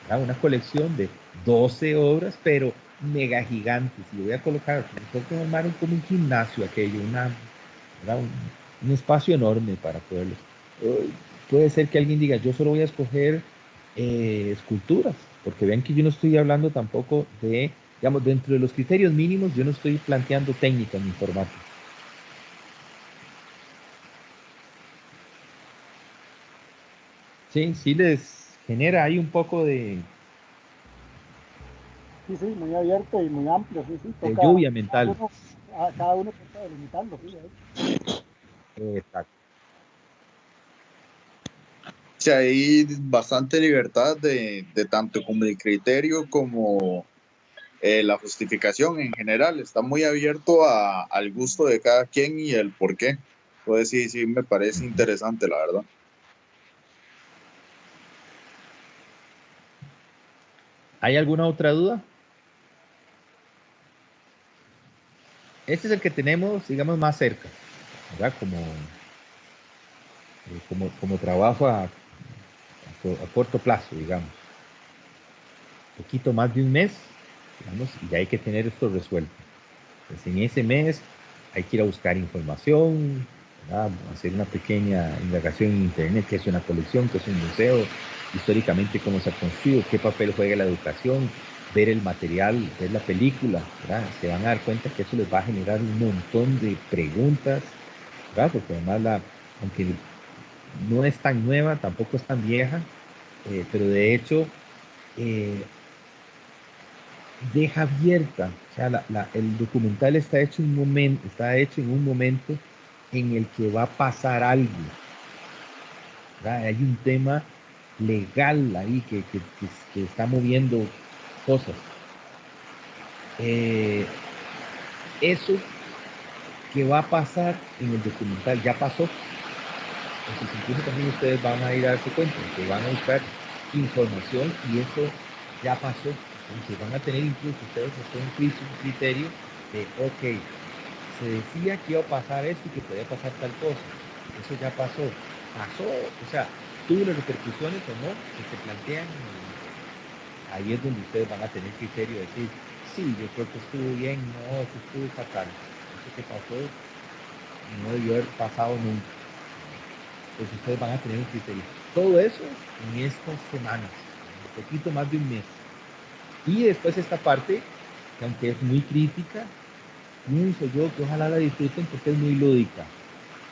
¿verdad? Una colección de 12 obras, pero mega gigantes. Y voy a colocar, tengo que armar como un gimnasio aquello, ¿verdad? Un espacio enorme para poderlo. Puede ser que alguien diga, yo solo voy a escoger esculturas, porque vean que yo no estoy hablando tampoco de, digamos, dentro de los criterios mínimos, yo no estoy planteando técnica ni formato. Sí, sí les genera ahí un poco Sí, sí, muy abierto y muy amplio, sí, sí, de toca, lluvia mental. cada uno toca delimitarlo, sí, de hecho. Exacto. Sí, hay bastante libertad de tanto como el criterio como la justificación en general. Está muy abierto al gusto de cada quien y el por qué. Entonces sí, sí, me parece interesante, la verdad. ¿Hay alguna otra duda? Este es el que tenemos, digamos, más cerca, ¿verdad? Como trabajo a corto plazo, digamos. Un poquito más de un mes, digamos, y ya hay que tener esto resuelto. Pues en ese mes hay que ir a buscar información, ¿verdad? Hacer una pequeña indagación en internet, qué es una colección, qué es un museo, históricamente cómo se ha construido, qué papel juega la educación, ver el material, ver la película, ¿verdad? Se van a dar cuenta que eso les va a generar un montón de preguntas, ¿verdad? Porque además, aunque no es tan nueva, tampoco es tan vieja, pero de hecho eh, deja abierta, o sea, el documental está hecho en un momento en el que va a pasar algo, ¿verdad? Hay un tema legal ahí que está moviendo cosas. Eso que va a pasar en el documental ya pasó. Entonces, incluso también ustedes van a ir a darse cuenta que van a buscar información y eso ya pasó. Entonces, van a tener incluso ustedes un juicio, un criterio de, ok, se decía que iba a pasar esto y que podía pasar tal cosa. Eso ya pasó. Pasó, o sea, tuvo las repercusiones o no que se plantean. Ahí es donde ustedes van a tener criterio de decir, sí, yo creo que estuvo bien, no, eso estuvo fatal. Eso que pasó no debió haber pasado nunca. Pues ustedes van a tener un criterio. Todo eso en estas semanas, un poquito más de un mes. Y después esta parte, que aunque es muy crítica, pienso yo que ojalá la disfruten porque es muy lúdica,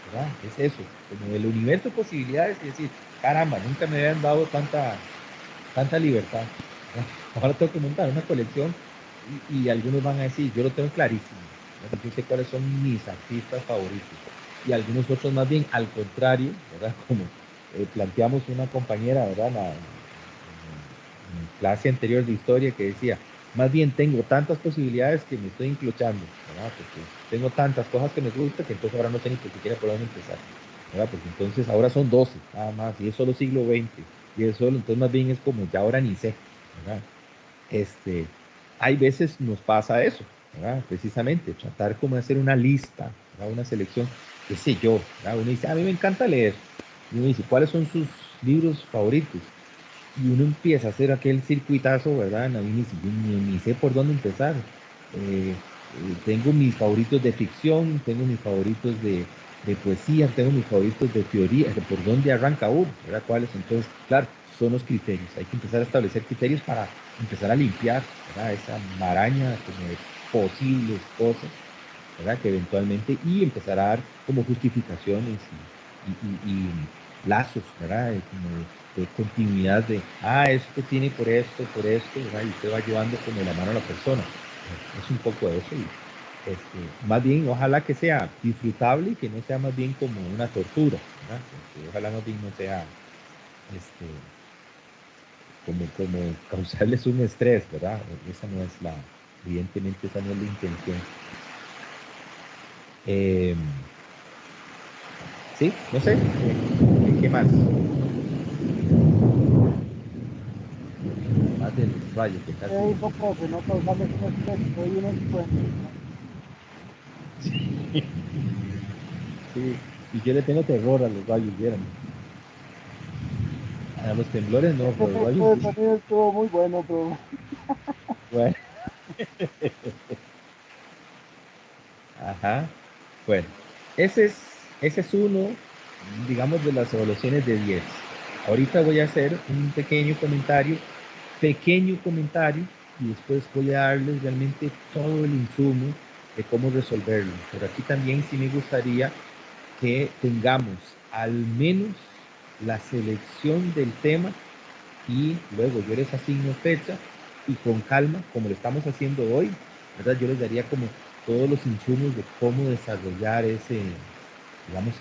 ¿verdad? Es eso, como el universo de posibilidades y decir, caramba, nunca me habían dado tanta libertad, ¿verdad? Ahora tengo que montar una colección y algunos van a decir, yo lo tengo clarísimo, ¿verdad? Yo sé cuáles son mis artistas favoritos, y algunos otros más bien al contrario, ¿verdad? Como planteamos una compañera, ¿verdad? En clase anterior de historia que decía, más bien tengo tantas posibilidades que me estoy enclochando, ¿verdad? Porque tengo tantas cosas que me gustan que entonces ahora no sé ni por siquiera por dónde empezar, ¿verdad? Porque entonces ahora son 12, nada más, y es solo siglo XX, y es solo, entonces más bien es como ya ahora ni sé, ¿verdad? Hay veces nos pasa eso, ¿verdad? Precisamente, tratar como de hacer una lista, ¿verdad? Una selección, qué sé yo, ¿verdad? Uno dice, a mí me encanta leer, y uno dice, ¿cuáles son sus libros favoritos? Y uno empieza a hacer aquel circuitazo, ¿verdad? A mí ni sé por dónde empezar. Tengo mis favoritos de ficción, tengo mis favoritos de poesía, tengo mis favoritos de teoría, por dónde arranca uno, ¿verdad? ¿Cuáles? Entonces, claro, son los criterios. Hay que empezar a establecer criterios para empezar a limpiar, ¿verdad? Esa maraña como de posibles cosas, ¿verdad? Que eventualmente, y empezar a dar como justificaciones y lazos, ¿verdad? Como de continuidad de, esto tiene por esto, ¿verdad? Y usted va llevando como de la mano a la persona. Es un poco eso y más bien ojalá que sea disfrutable y que no sea más bien como una tortura, ¿verdad? Porque ojalá más bien no sea como causarles un estrés, ¿verdad? Esa no es evidentemente esa no es la intención. Sí, no sé, ¿qué más? Más de los rayos que casi. Dijo, profe, no causarles un estrés, soy un elocuente. Sí, y yo le tengo terror a los rayos, ¿vieron? A los temblores no, Ese pero los efecto rayos de sí. sonido estuvo muy bueno, profe. Bueno, ajá. Bueno, ese es uno, digamos, de las evaluaciones de 10. Ahorita voy a hacer un pequeño comentario, y después voy a darles realmente todo el insumo de cómo resolverlo. Pero aquí también sí me gustaría que tengamos al menos la selección del tema y luego yo les asigno fecha y con calma, como lo estamos haciendo hoy, ¿verdad? Yo les daría como todos los insumos de cómo desarrollar digamos,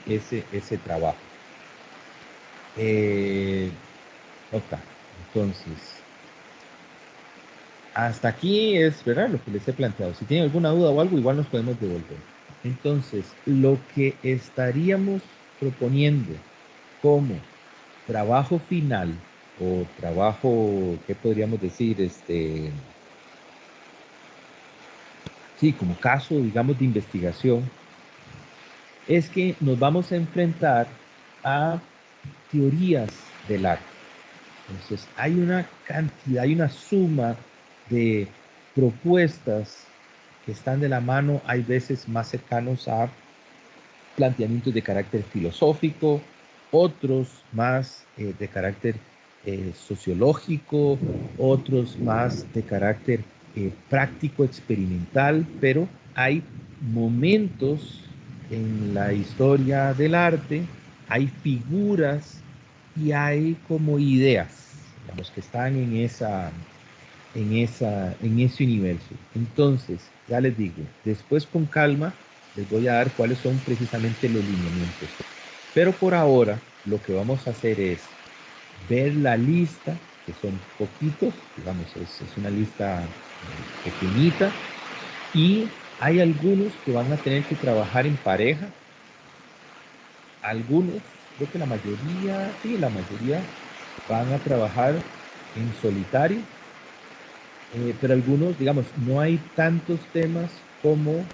ese trabajo. Ok, entonces, hasta aquí es, ¿verdad? Lo que les he planteado. Si tienen alguna duda o algo, igual nos podemos devolver. Entonces, lo que estaríamos proponiendo como trabajo final o trabajo, ¿qué podríamos decir? Sí, como caso, digamos, de investigación, es que nos vamos a enfrentar a teorías del arte. Entonces, hay una cantidad, hay una suma de propuestas que están de la mano, hay veces más cercanos a planteamientos de carácter filosófico, otros más de carácter sociológico, otros más de carácter práctico, experimental, pero hay momentos en la historia del arte, hay figuras y hay como ideas, digamos, que están en ese universo. Entonces, ya les digo, después con calma les voy a dar cuáles son precisamente los lineamientos. Pero por ahora, lo que vamos a hacer es ver la lista, que son poquitos, digamos, es una lista pequeñita, y hay algunos que van a tener que trabajar en pareja, algunos, creo que la mayoría, sí, la mayoría van a trabajar en solitario, pero algunos, digamos, no hay tantos temas como,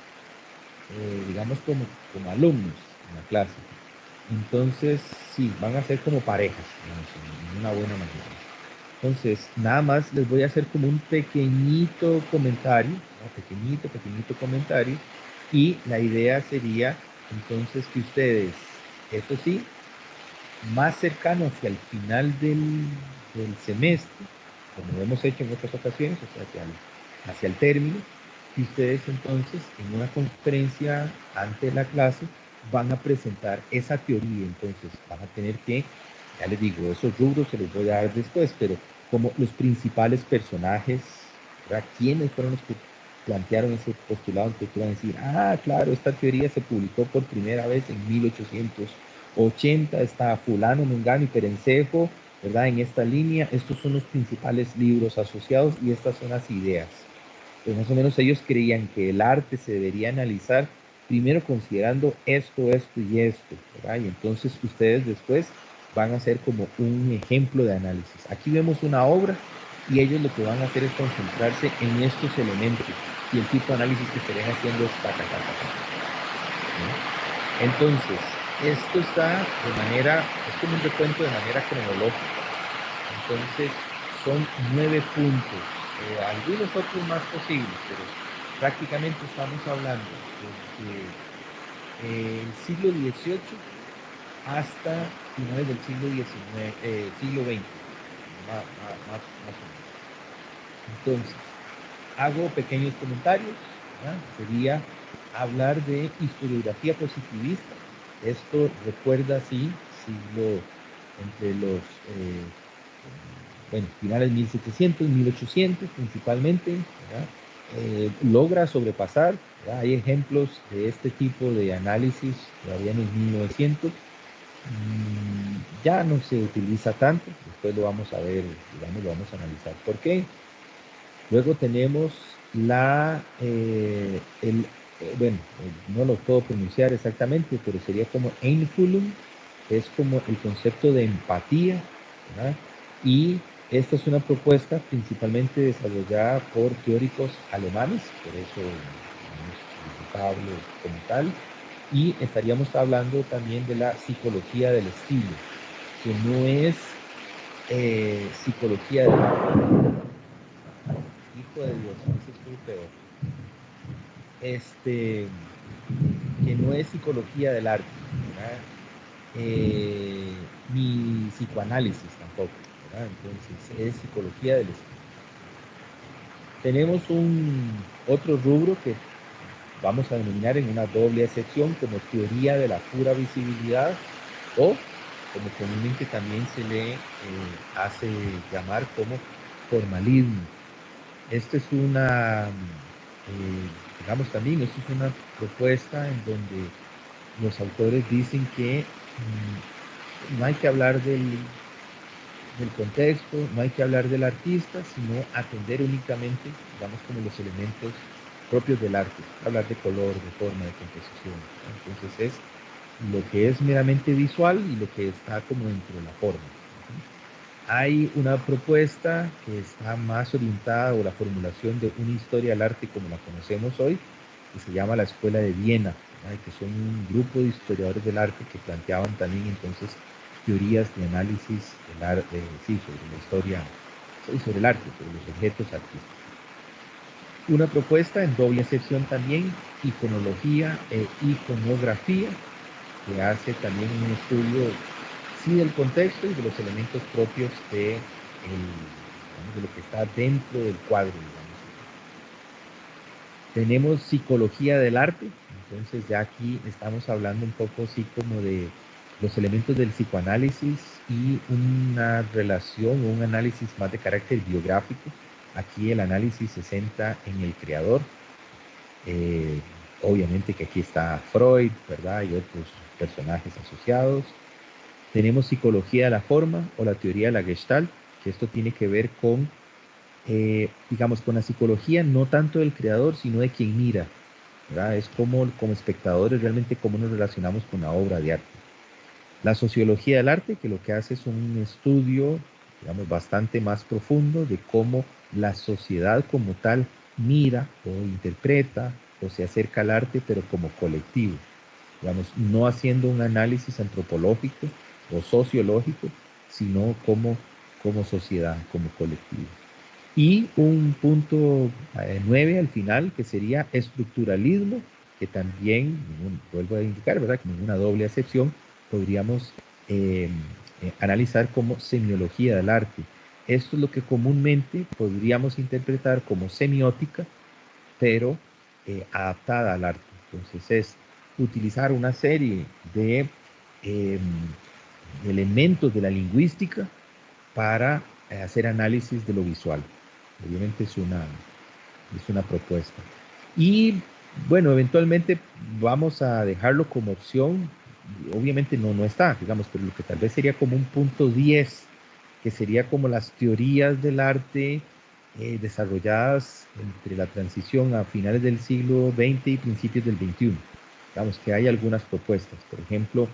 digamos, como alumnos en la clase. Entonces, sí, van a ser como parejas, digamos, en una buena manera. Entonces, nada más les voy a hacer como un pequeñito comentario, ¿no? Pequeñito comentario, y la idea sería entonces que ustedes, eso sí, más cercano hacia el final del semestre, como hemos hecho en otras ocasiones, o sea, hacia el término, y ustedes entonces en una conferencia ante la clase van a presentar esa teoría, entonces van a tener que, ya les digo, esos rubros se los voy a dar después, pero como los principales personajes, ¿verdad? ¿Quiénes fueron los plantearon ese postulado en que iban a decir, ah, claro, esta teoría se publicó por primera vez en 1880, está fulano, mengano y perencejo, ¿verdad? En esta línea, estos son los principales libros asociados y estas son las ideas. Pues más o menos ellos creían que el arte se debería analizar primero considerando esto, esto y esto, ¿verdad? Y entonces ustedes después van a hacer como un ejemplo de análisis. Aquí vemos una obra y ellos lo que van a hacer es concentrarse en estos elementos y el tipo de análisis que estarían haciendo es taca, taca, taca. Entonces, esto está de manera, es como un recuento de manera cronológica. Entonces, son 9 puntos, algunos otros más posibles, pero prácticamente estamos hablando desde el siglo XVIII hasta finales del siglo XIX, siglo XX, más o menos. Entonces, hago pequeños comentarios, ¿verdad? Sería hablar de historiografía positivista. Esto recuerda, sí, siglo entre los finales de 1700, 1800 principalmente, ¿verdad? Logra sobrepasar, ¿verdad? Hay ejemplos de este tipo de análisis todavía en el 1900. Ya no se utiliza tanto, después lo vamos a ver, digamos, lo vamos a analizar. ¿Por qué? Luego tenemos no lo puedo pronunciar exactamente, pero sería como Einfühlung, es como el concepto de empatía, ¿verdad? Y esta es una propuesta principalmente desarrollada por teóricos alemanes, por eso Pablo como tal, y estaríamos hablando también de la psicología del estilo, que no es psicología del arte. Hijo de Dios, ese estuvo peor. Que no es psicología del arte, ¿verdad? Ni psicoanálisis tampoco, ¿verdad? Entonces es psicología del estilo. Tenemos otro rubro que vamos a denominar en una doble acepción como teoría de la pura visibilidad o como comúnmente también se le hace llamar como formalismo. Esto es digamos también, esto es una propuesta en donde los autores dicen que no hay que hablar del contexto, no hay que hablar del artista, sino atender únicamente, digamos, como los elementos propios del arte, hablar de color, de forma, de composición. Entonces es lo que es meramente visual y lo que está como dentro de la forma. Hay una propuesta que está más orientada o la formulación de una historia del arte como la conocemos hoy, que se llama la Escuela de Viena, que son un grupo de historiadores del arte que planteaban también entonces teorías de análisis del arte, sobre la historia, sobre el arte, sobre los objetos artísticos. Una propuesta en doble acepción también, iconología e iconografía, que hace también un estudio sí del contexto y de los elementos propios de lo que está dentro del cuadro, digamos. Tenemos psicología del arte, entonces ya aquí estamos hablando un poco así como de los elementos del psicoanálisis y una relación o un análisis más de carácter biográfico. Aquí el análisis se centra en el creador. Obviamente que aquí está Freud, ¿verdad? Y otros personajes asociados. Tenemos psicología de la forma o la teoría de la Gestalt, que esto tiene que ver con, digamos, con la psicología no tanto del creador, sino de quien mira, ¿verdad? Es como espectadores realmente cómo nos relacionamos con la obra de arte. La sociología del arte, que lo que hace es un estudio, digamos, bastante más profundo de cómo la sociedad como tal mira o interpreta o se acerca al arte, pero como colectivo. Digamos, no haciendo un análisis antropológico o sociológico, sino como sociedad, como colectivo. Y un punto 9 al final, que sería estructuralismo, que también, vuelvo a indicar, ¿verdad? Como en una doble acepción, podríamos analizar como semiología del arte. Esto es lo que comúnmente podríamos interpretar como semiótica, pero adaptada al arte. Entonces es utilizar una serie de elementos de la lingüística para hacer análisis de lo visual. Obviamente es una Es una propuesta. Y bueno, eventualmente vamos a dejarlo como opción. Obviamente no está, digamos, pero lo que tal vez sería como un punto 10, que sería como las teorías del arte desarrolladas entre la transición a finales del siglo XX y principios del XXI. Digamos que hay algunas propuestas. Por ejemplo,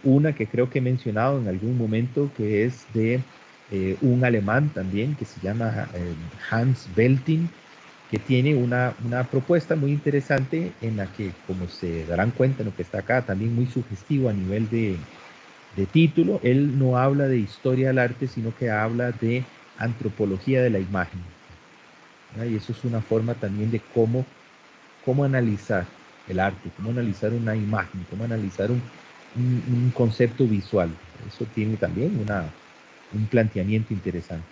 una que creo que he mencionado en algún momento, que es de un alemán también, que se llama Hans Belting, que tiene una propuesta muy interesante en la que, como se darán cuenta en lo que está acá, también muy sugestivo a nivel de título, él no habla de historia del arte, sino que habla de antropología de la imagen. ¿Verdad? Y eso es una forma también de cómo analizar el arte, cómo analizar una imagen, cómo analizar un concepto visual. Eso tiene también un planteamiento interesante.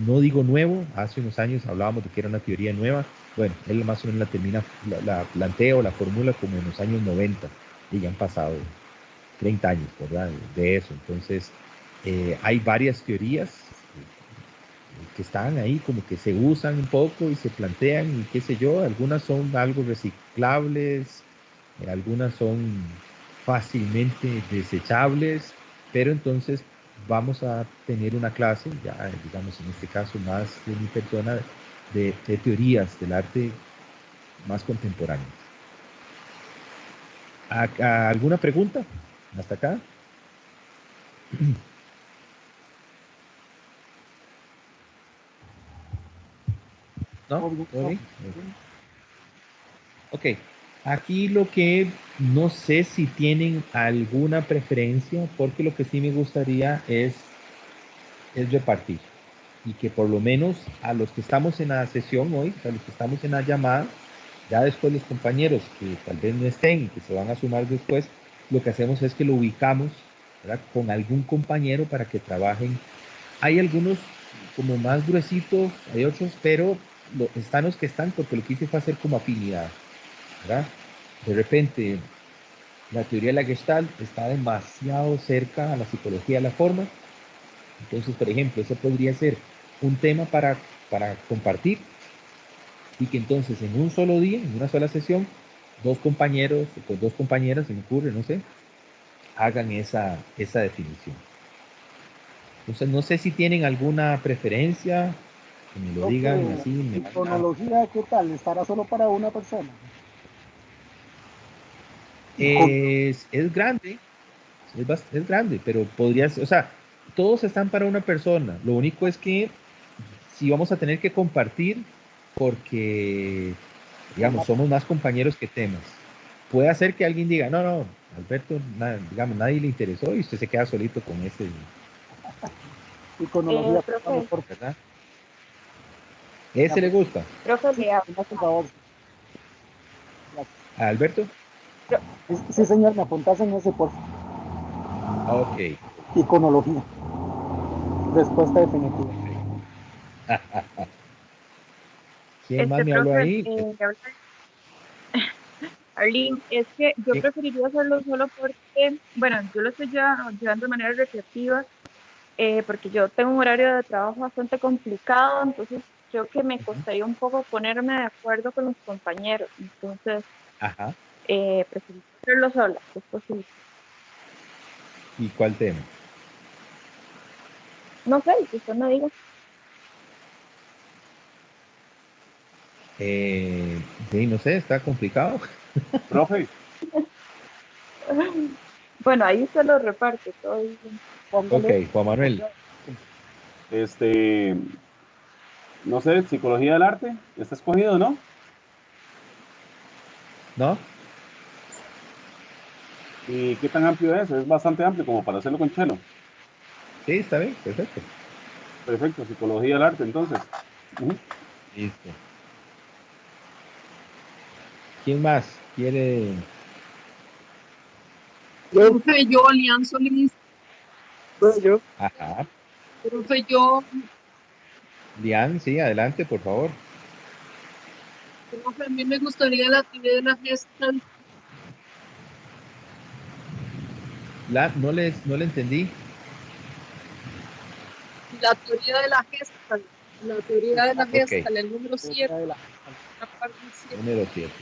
No digo nuevo, hace unos años hablábamos de que era una teoría nueva. Bueno, él más o menos la plantea o la formula como en los años 90 y ya han pasado 30 años, ¿verdad? De eso. Entonces, hay varias teorías que están ahí, como que se usan un poco y se plantean y qué sé yo. Algunas son algo reciclables, algunas son fácilmente desechables, pero entonces vamos a tener una clase, ya digamos en este caso más de mi persona, de teorías del arte más contemporáneo. ¿Alguna pregunta? ¿Hasta acá? ¿No? ¿Todo bien? Ok. Aquí lo que no sé si tienen alguna preferencia, porque lo que sí me gustaría es repartir. Y que por lo menos a los que estamos en la sesión hoy, a los que estamos en la llamada, ya después los compañeros que tal vez no estén, que se van a sumar después, lo que hacemos es que lo ubicamos, ¿verdad?, con algún compañero para que trabajen. Hay algunos como más gruesitos, hay otros, pero están los que están, porque lo que hice fue hacer como afinidad, ¿verdad? De repente, la teoría de la Gestalt está demasiado cerca a la psicología de la forma. Entonces, por ejemplo, ese podría ser un tema para compartir, y que entonces en un solo día, en una sola sesión, dos compañeros o pues dos compañeras, se me ocurre, no sé, hagan esa definición. Entonces, no sé si tienen alguna preferencia, que me lo digan así. En cronología, ¿qué tal? ¿Estará solo para una persona? Es grande, es grande, pero podrías, o sea, todos están para una persona. Lo único es que si vamos a tener que compartir, porque, digamos, somos más compañeros que temas. Puede hacer que alguien diga, no, Alberto, digamos, nadie le interesó y usted se queda solito con ese, Iconología, Profe, por ¿verdad? Ese le gusta. profe, sí, le hablo. por favor. ¿A Alberto? Sí, señor, me apuntas en ese, por favor. Ok. Iconología. Respuesta definitiva. ¿Quién más me habló Profe, ahí? le hablo Arlene, es que yo ¿Quién? preferiría hacerlo solo porque, bueno, yo lo estoy llevando de manera recreativa, porque yo tengo un horario de trabajo bastante complicado, entonces creo que me costaría un poco ponerme de acuerdo con los compañeros, entonces Ajá. preferiría hacerlo sola, si es posible. ¿Y cuál tema? No sé, que usted me diga. Sí, no sé, está complicado. Profe, Bueno, ahí se lo reparte todo bien. Ok, Póngale. Juan Manuel. este, no sé, psicología del arte, está escogido, ¿no? ¿No? ¿Y qué tan amplio es? Es bastante amplio como para hacerlo con Chelo. Sí, está bien, perfecto. Perfecto, psicología del arte, entonces. Ujú. Listo. ¿Quién más quiere? Profe, yo, Lian Solís, Ajá. profe, yo, Lian, sí, adelante, por favor. profe, a mí me gustaría la teoría de la Gestalt, No le entendí. la teoría de la Gestalt. La teoría de la Ok, gesta, el número 7, de la- la parte 7. número 7.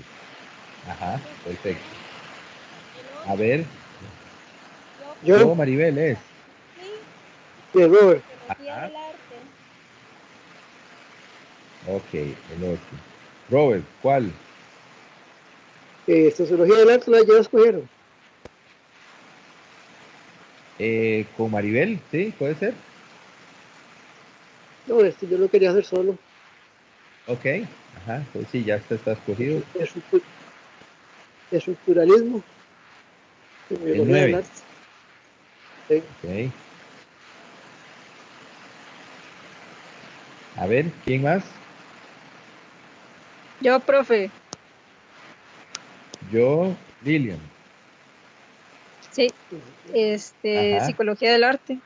Ajá, perfecto. El A otro, ver, Yo, yo, Maribel, es. sí, de Robert, sociología Ajá, del arte. ok, el 8. Robert, ¿cuál? sociología del arte la ya escogieron. Con Maribel, ¿sí? ¿Puede ser? No, yo lo quería hacer solo. Ok, ajá, pues sí, ya está escogido. Estructu- Estructuralismo, El sociología del 9. arte. Sí. Ok. A ver, ¿quién más? Yo, profe, Yo, Lilian. sí, Ajá. psicología del arte.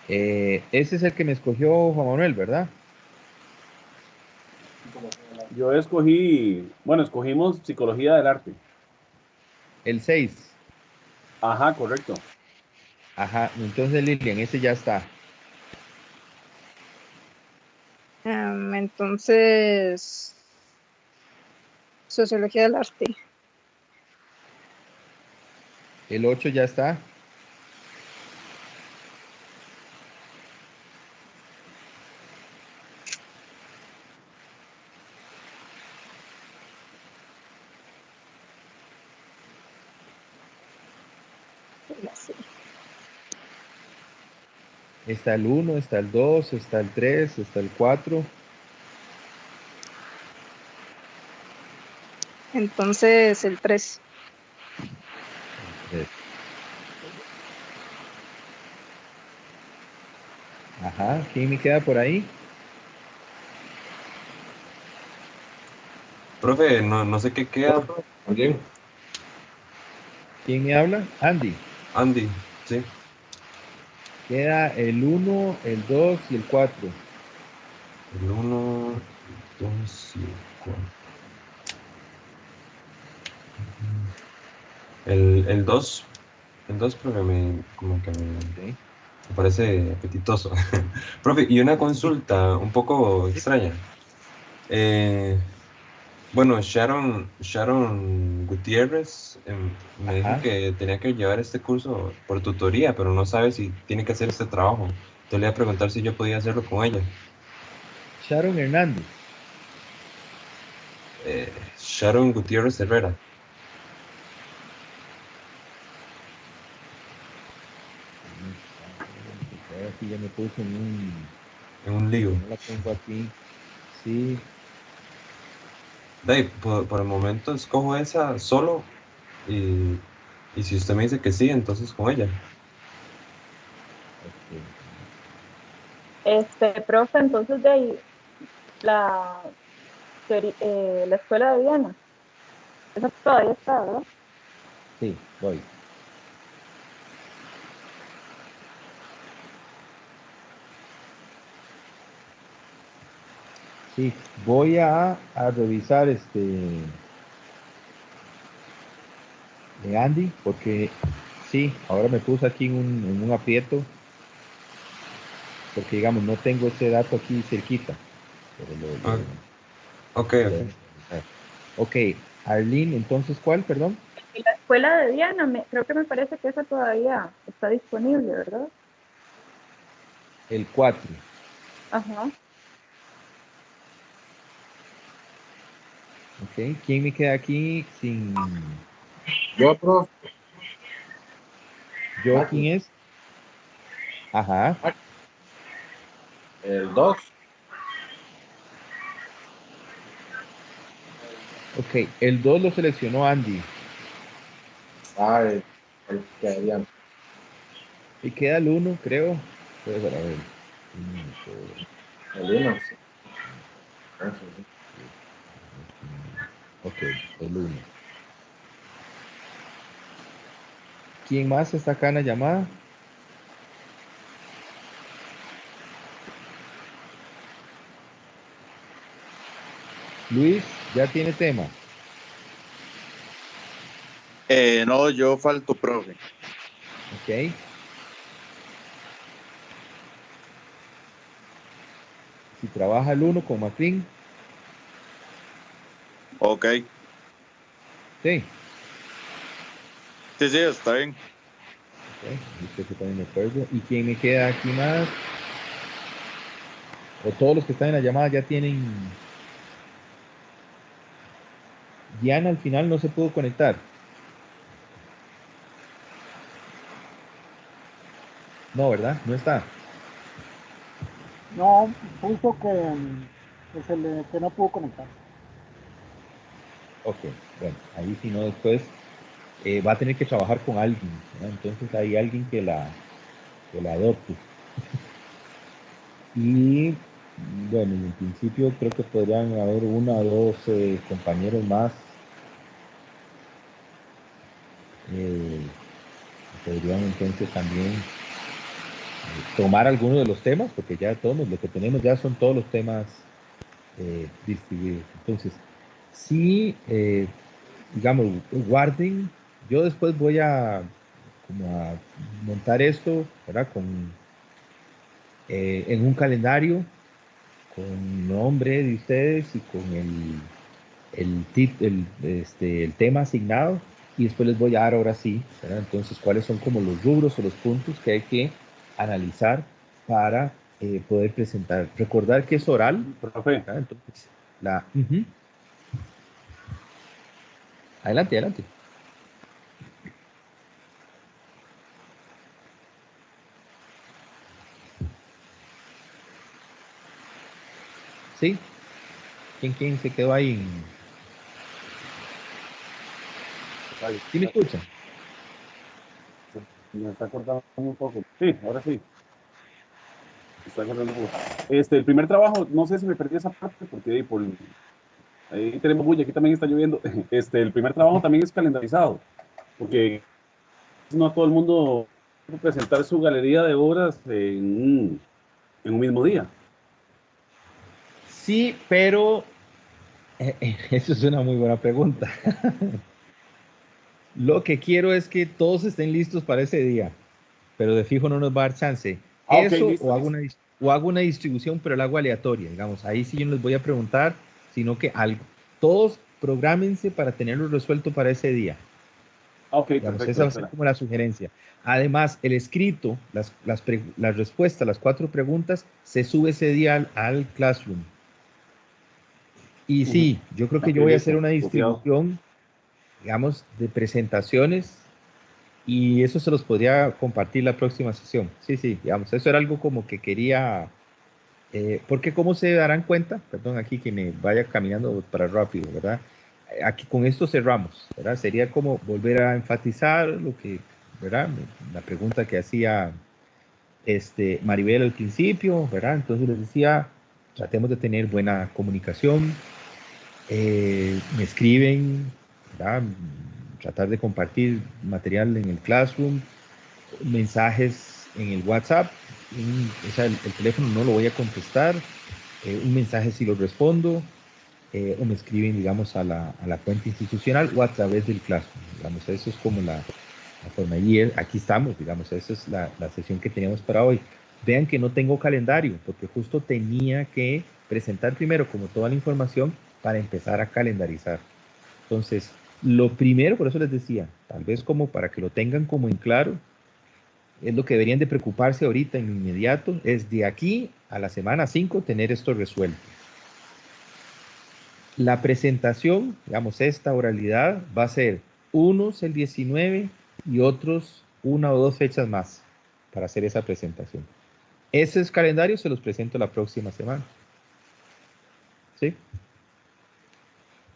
Ese es el que me escogió Juan Manuel, ¿verdad? Yo escogí, bueno, escogimos psicología del arte. El 6. Ajá, correcto. Ajá, entonces Lilian, ese ya está. Entonces, sociología del arte. El 8 ya está. Ya sé. Está el 1, está el 2, está el 3, está el 4. Entonces, el 3. Ajá, ¿quién me queda por ahí? Profe, no sé qué queda. También. ¿Quién me habla? Andy. Andy, sí. Queda el 1, el 2 y el 4. El 1, 2 y el 4. El 2. El 2, profe, como que Ok. me parece apetitoso. Profe, y una consulta un poco extraña. Eh, bueno, Sharon Gutiérrez me dijo Ajá. que tenía que llevar este curso por tutoría, pero no sabe si tiene que hacer este trabajo. Entonces le iba a preguntar si yo podía hacerlo con ella. Sharon Hernández. Sharon Gutiérrez Herrera. Ahora sí ya me puse en un... En un lío. No la tengo aquí. Sí. De ahí, por el momento escojo esa solo y si usted me dice que sí, entonces con ella. Profe, entonces de ahí, la, la escuela de Viena, esa todavía está, ¿verdad? Sí, voy. Sí, voy a revisar de Andy, porque sí, ahora me puse aquí en un aprieto, porque digamos, no tengo ese dato aquí cerquita. Pero Ah, ok, lo voy a ok. revisar. Ok, Arlene, entonces, ¿cuál, perdón? Y la escuela de Diana, creo que me parece que esa todavía está disponible, ¿verdad? El 4. Ajá. Ok, ¿quién me queda aquí sin... Yo, profe, ¿Yo quién es? Ajá, el 2. ok, el 2 lo seleccionó Andy. Ah, el que había. Y queda el 1, creo. Puede ser, a ver. El 1. Ok, el 1. ¿Quién más está acá en la llamada? Luis, ya tiene tema. No, yo falto, profe. Ok, Ok. Si trabaja el 1 con McLean. Ok. Sí. Sí, está bien. Ok, yo también me acuerdo. ¿Y quién me queda aquí más? O todos los que están en la llamada ya tienen. Diana al final no se pudo conectar. No, ¿verdad? No está. No, puso que no pudo conectar. Ok, bueno, ahí si no después va a tener que trabajar con alguien, ¿no? Entonces hay alguien que la adopte. Y bueno, en principio creo que podrían haber una o dos compañeros más. eh, Podrían entonces también tomar algunos de los temas, porque ya todos lo que tenemos ya son todos los temas distribuidos. Entonces, sí, digamos, guarden. Yo después voy a como a montar esto, ¿verdad? En un calendario con nombre de ustedes y con el tema asignado, y después les voy a dar ahora sí, ¿verdad? Entonces, cuáles son como los rubros o los puntos que hay que analizar para poder presentar. Recordar que es oral, Profe, ¿verdad? Entonces, ujú. Adelante, adelante. ¿Sí? ¿Quién se quedó ahí? ¿Sí me escuchan? me está cortando un poco. Sí, ahora sí. Me está cortando un poco. El primer trabajo, no sé si me perdí esa parte, porque ahí tenemos bulla, aquí también está lloviendo. El primer trabajo también es calendarizado, porque no a todo el mundo puede presentar su galería de obras en un mismo día. Sí, pero eso es una muy buena pregunta. Lo que quiero es que todos estén listos para ese día, pero de fijo no nos va a dar chance. Ah, ok, Eso listo, listo. o hago una distribución, pero la hago aleatoria, digamos. Ahí sí yo no les voy a preguntar, sino que algo. Todos prográmense para tenerlo resuelto para ese día. Ah, ok, Digamos, perfecto, esa va a ser doctora. como la sugerencia. Además, el escrito, las respuestas, las 4 preguntas, se sube ese día al Classroom. Y Ujú. sí, yo creo que Ok, yo voy a hacer listo, una copiado. distribución, digamos, de presentaciones, y eso se los podría compartir la próxima sesión. Sí, sí, digamos, eso era algo como que quería, porque como se darán cuenta, perdón, aquí que me vaya caminando para rápido, ¿verdad? Aquí con esto cerramos, ¿verdad? Sería como volver a enfatizar lo que, ¿verdad? La pregunta que hacía Maribel al principio, ¿verdad? Entonces les decía, tratemos de tener buena comunicación, me escriben, ¿verdad? Tratar de compartir material en el Classroom, mensajes en el WhatsApp, o sea, el teléfono no lo voy a contestar, un mensaje si lo respondo, o me escriben, digamos, a la cuenta institucional o a través del Classroom, digamos, eso es como la forma. Y aquí estamos, digamos, esa es la sesión que teníamos para hoy. Vean que no tengo calendario, porque justo tenía que presentar primero como toda la información para empezar a calendarizar. Entonces, lo primero, por eso les decía, tal vez como para que lo tengan como en claro, es lo que deberían de preocuparse ahorita en lo inmediato, es de aquí a la semana 5 tener esto resuelto. La presentación, digamos, esta oralidad va a ser unos el 19 y otros una o dos fechas más para hacer esa presentación. Esos calendarios se los presento la próxima semana. ¿Sí?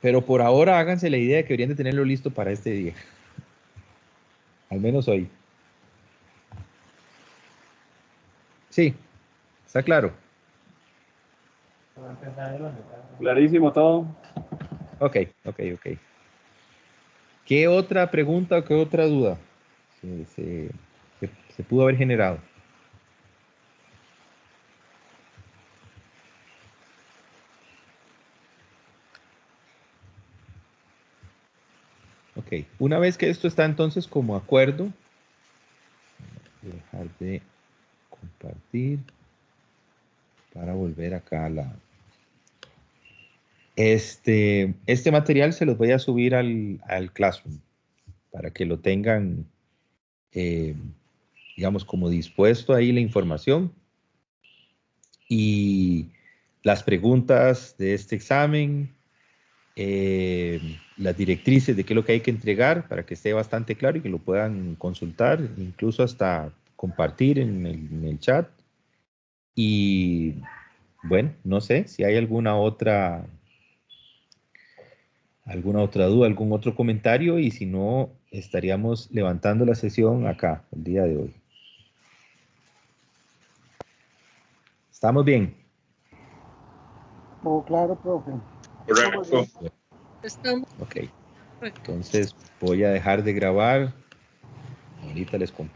Pero por ahora háganse la idea de que deberían de tenerlo listo para este día. Al menos hoy. Sí, está claro. Clarísimo todo. Ok, ok, ok. ¿Qué otra pregunta o qué otra duda se pudo haber generado? Ok, una vez que esto está entonces como acuerdo, dejar de compartir para volver acá a la... Este material se los voy a subir al Classroom para que lo tengan, digamos, como dispuesto ahí la información. Y las preguntas de este examen, las directrices de qué es lo que hay que entregar para que esté bastante claro y que lo puedan consultar, incluso hasta compartir en el chat. Y bueno, no sé si hay alguna otra duda, algún otro comentario, y si no, estaríamos levantando la sesión acá el día de hoy. ¿Estamos bien? Todo claro, profe. Correcto. Estamos. Ok. Entonces voy a dejar de grabar. Ahorita les comparto.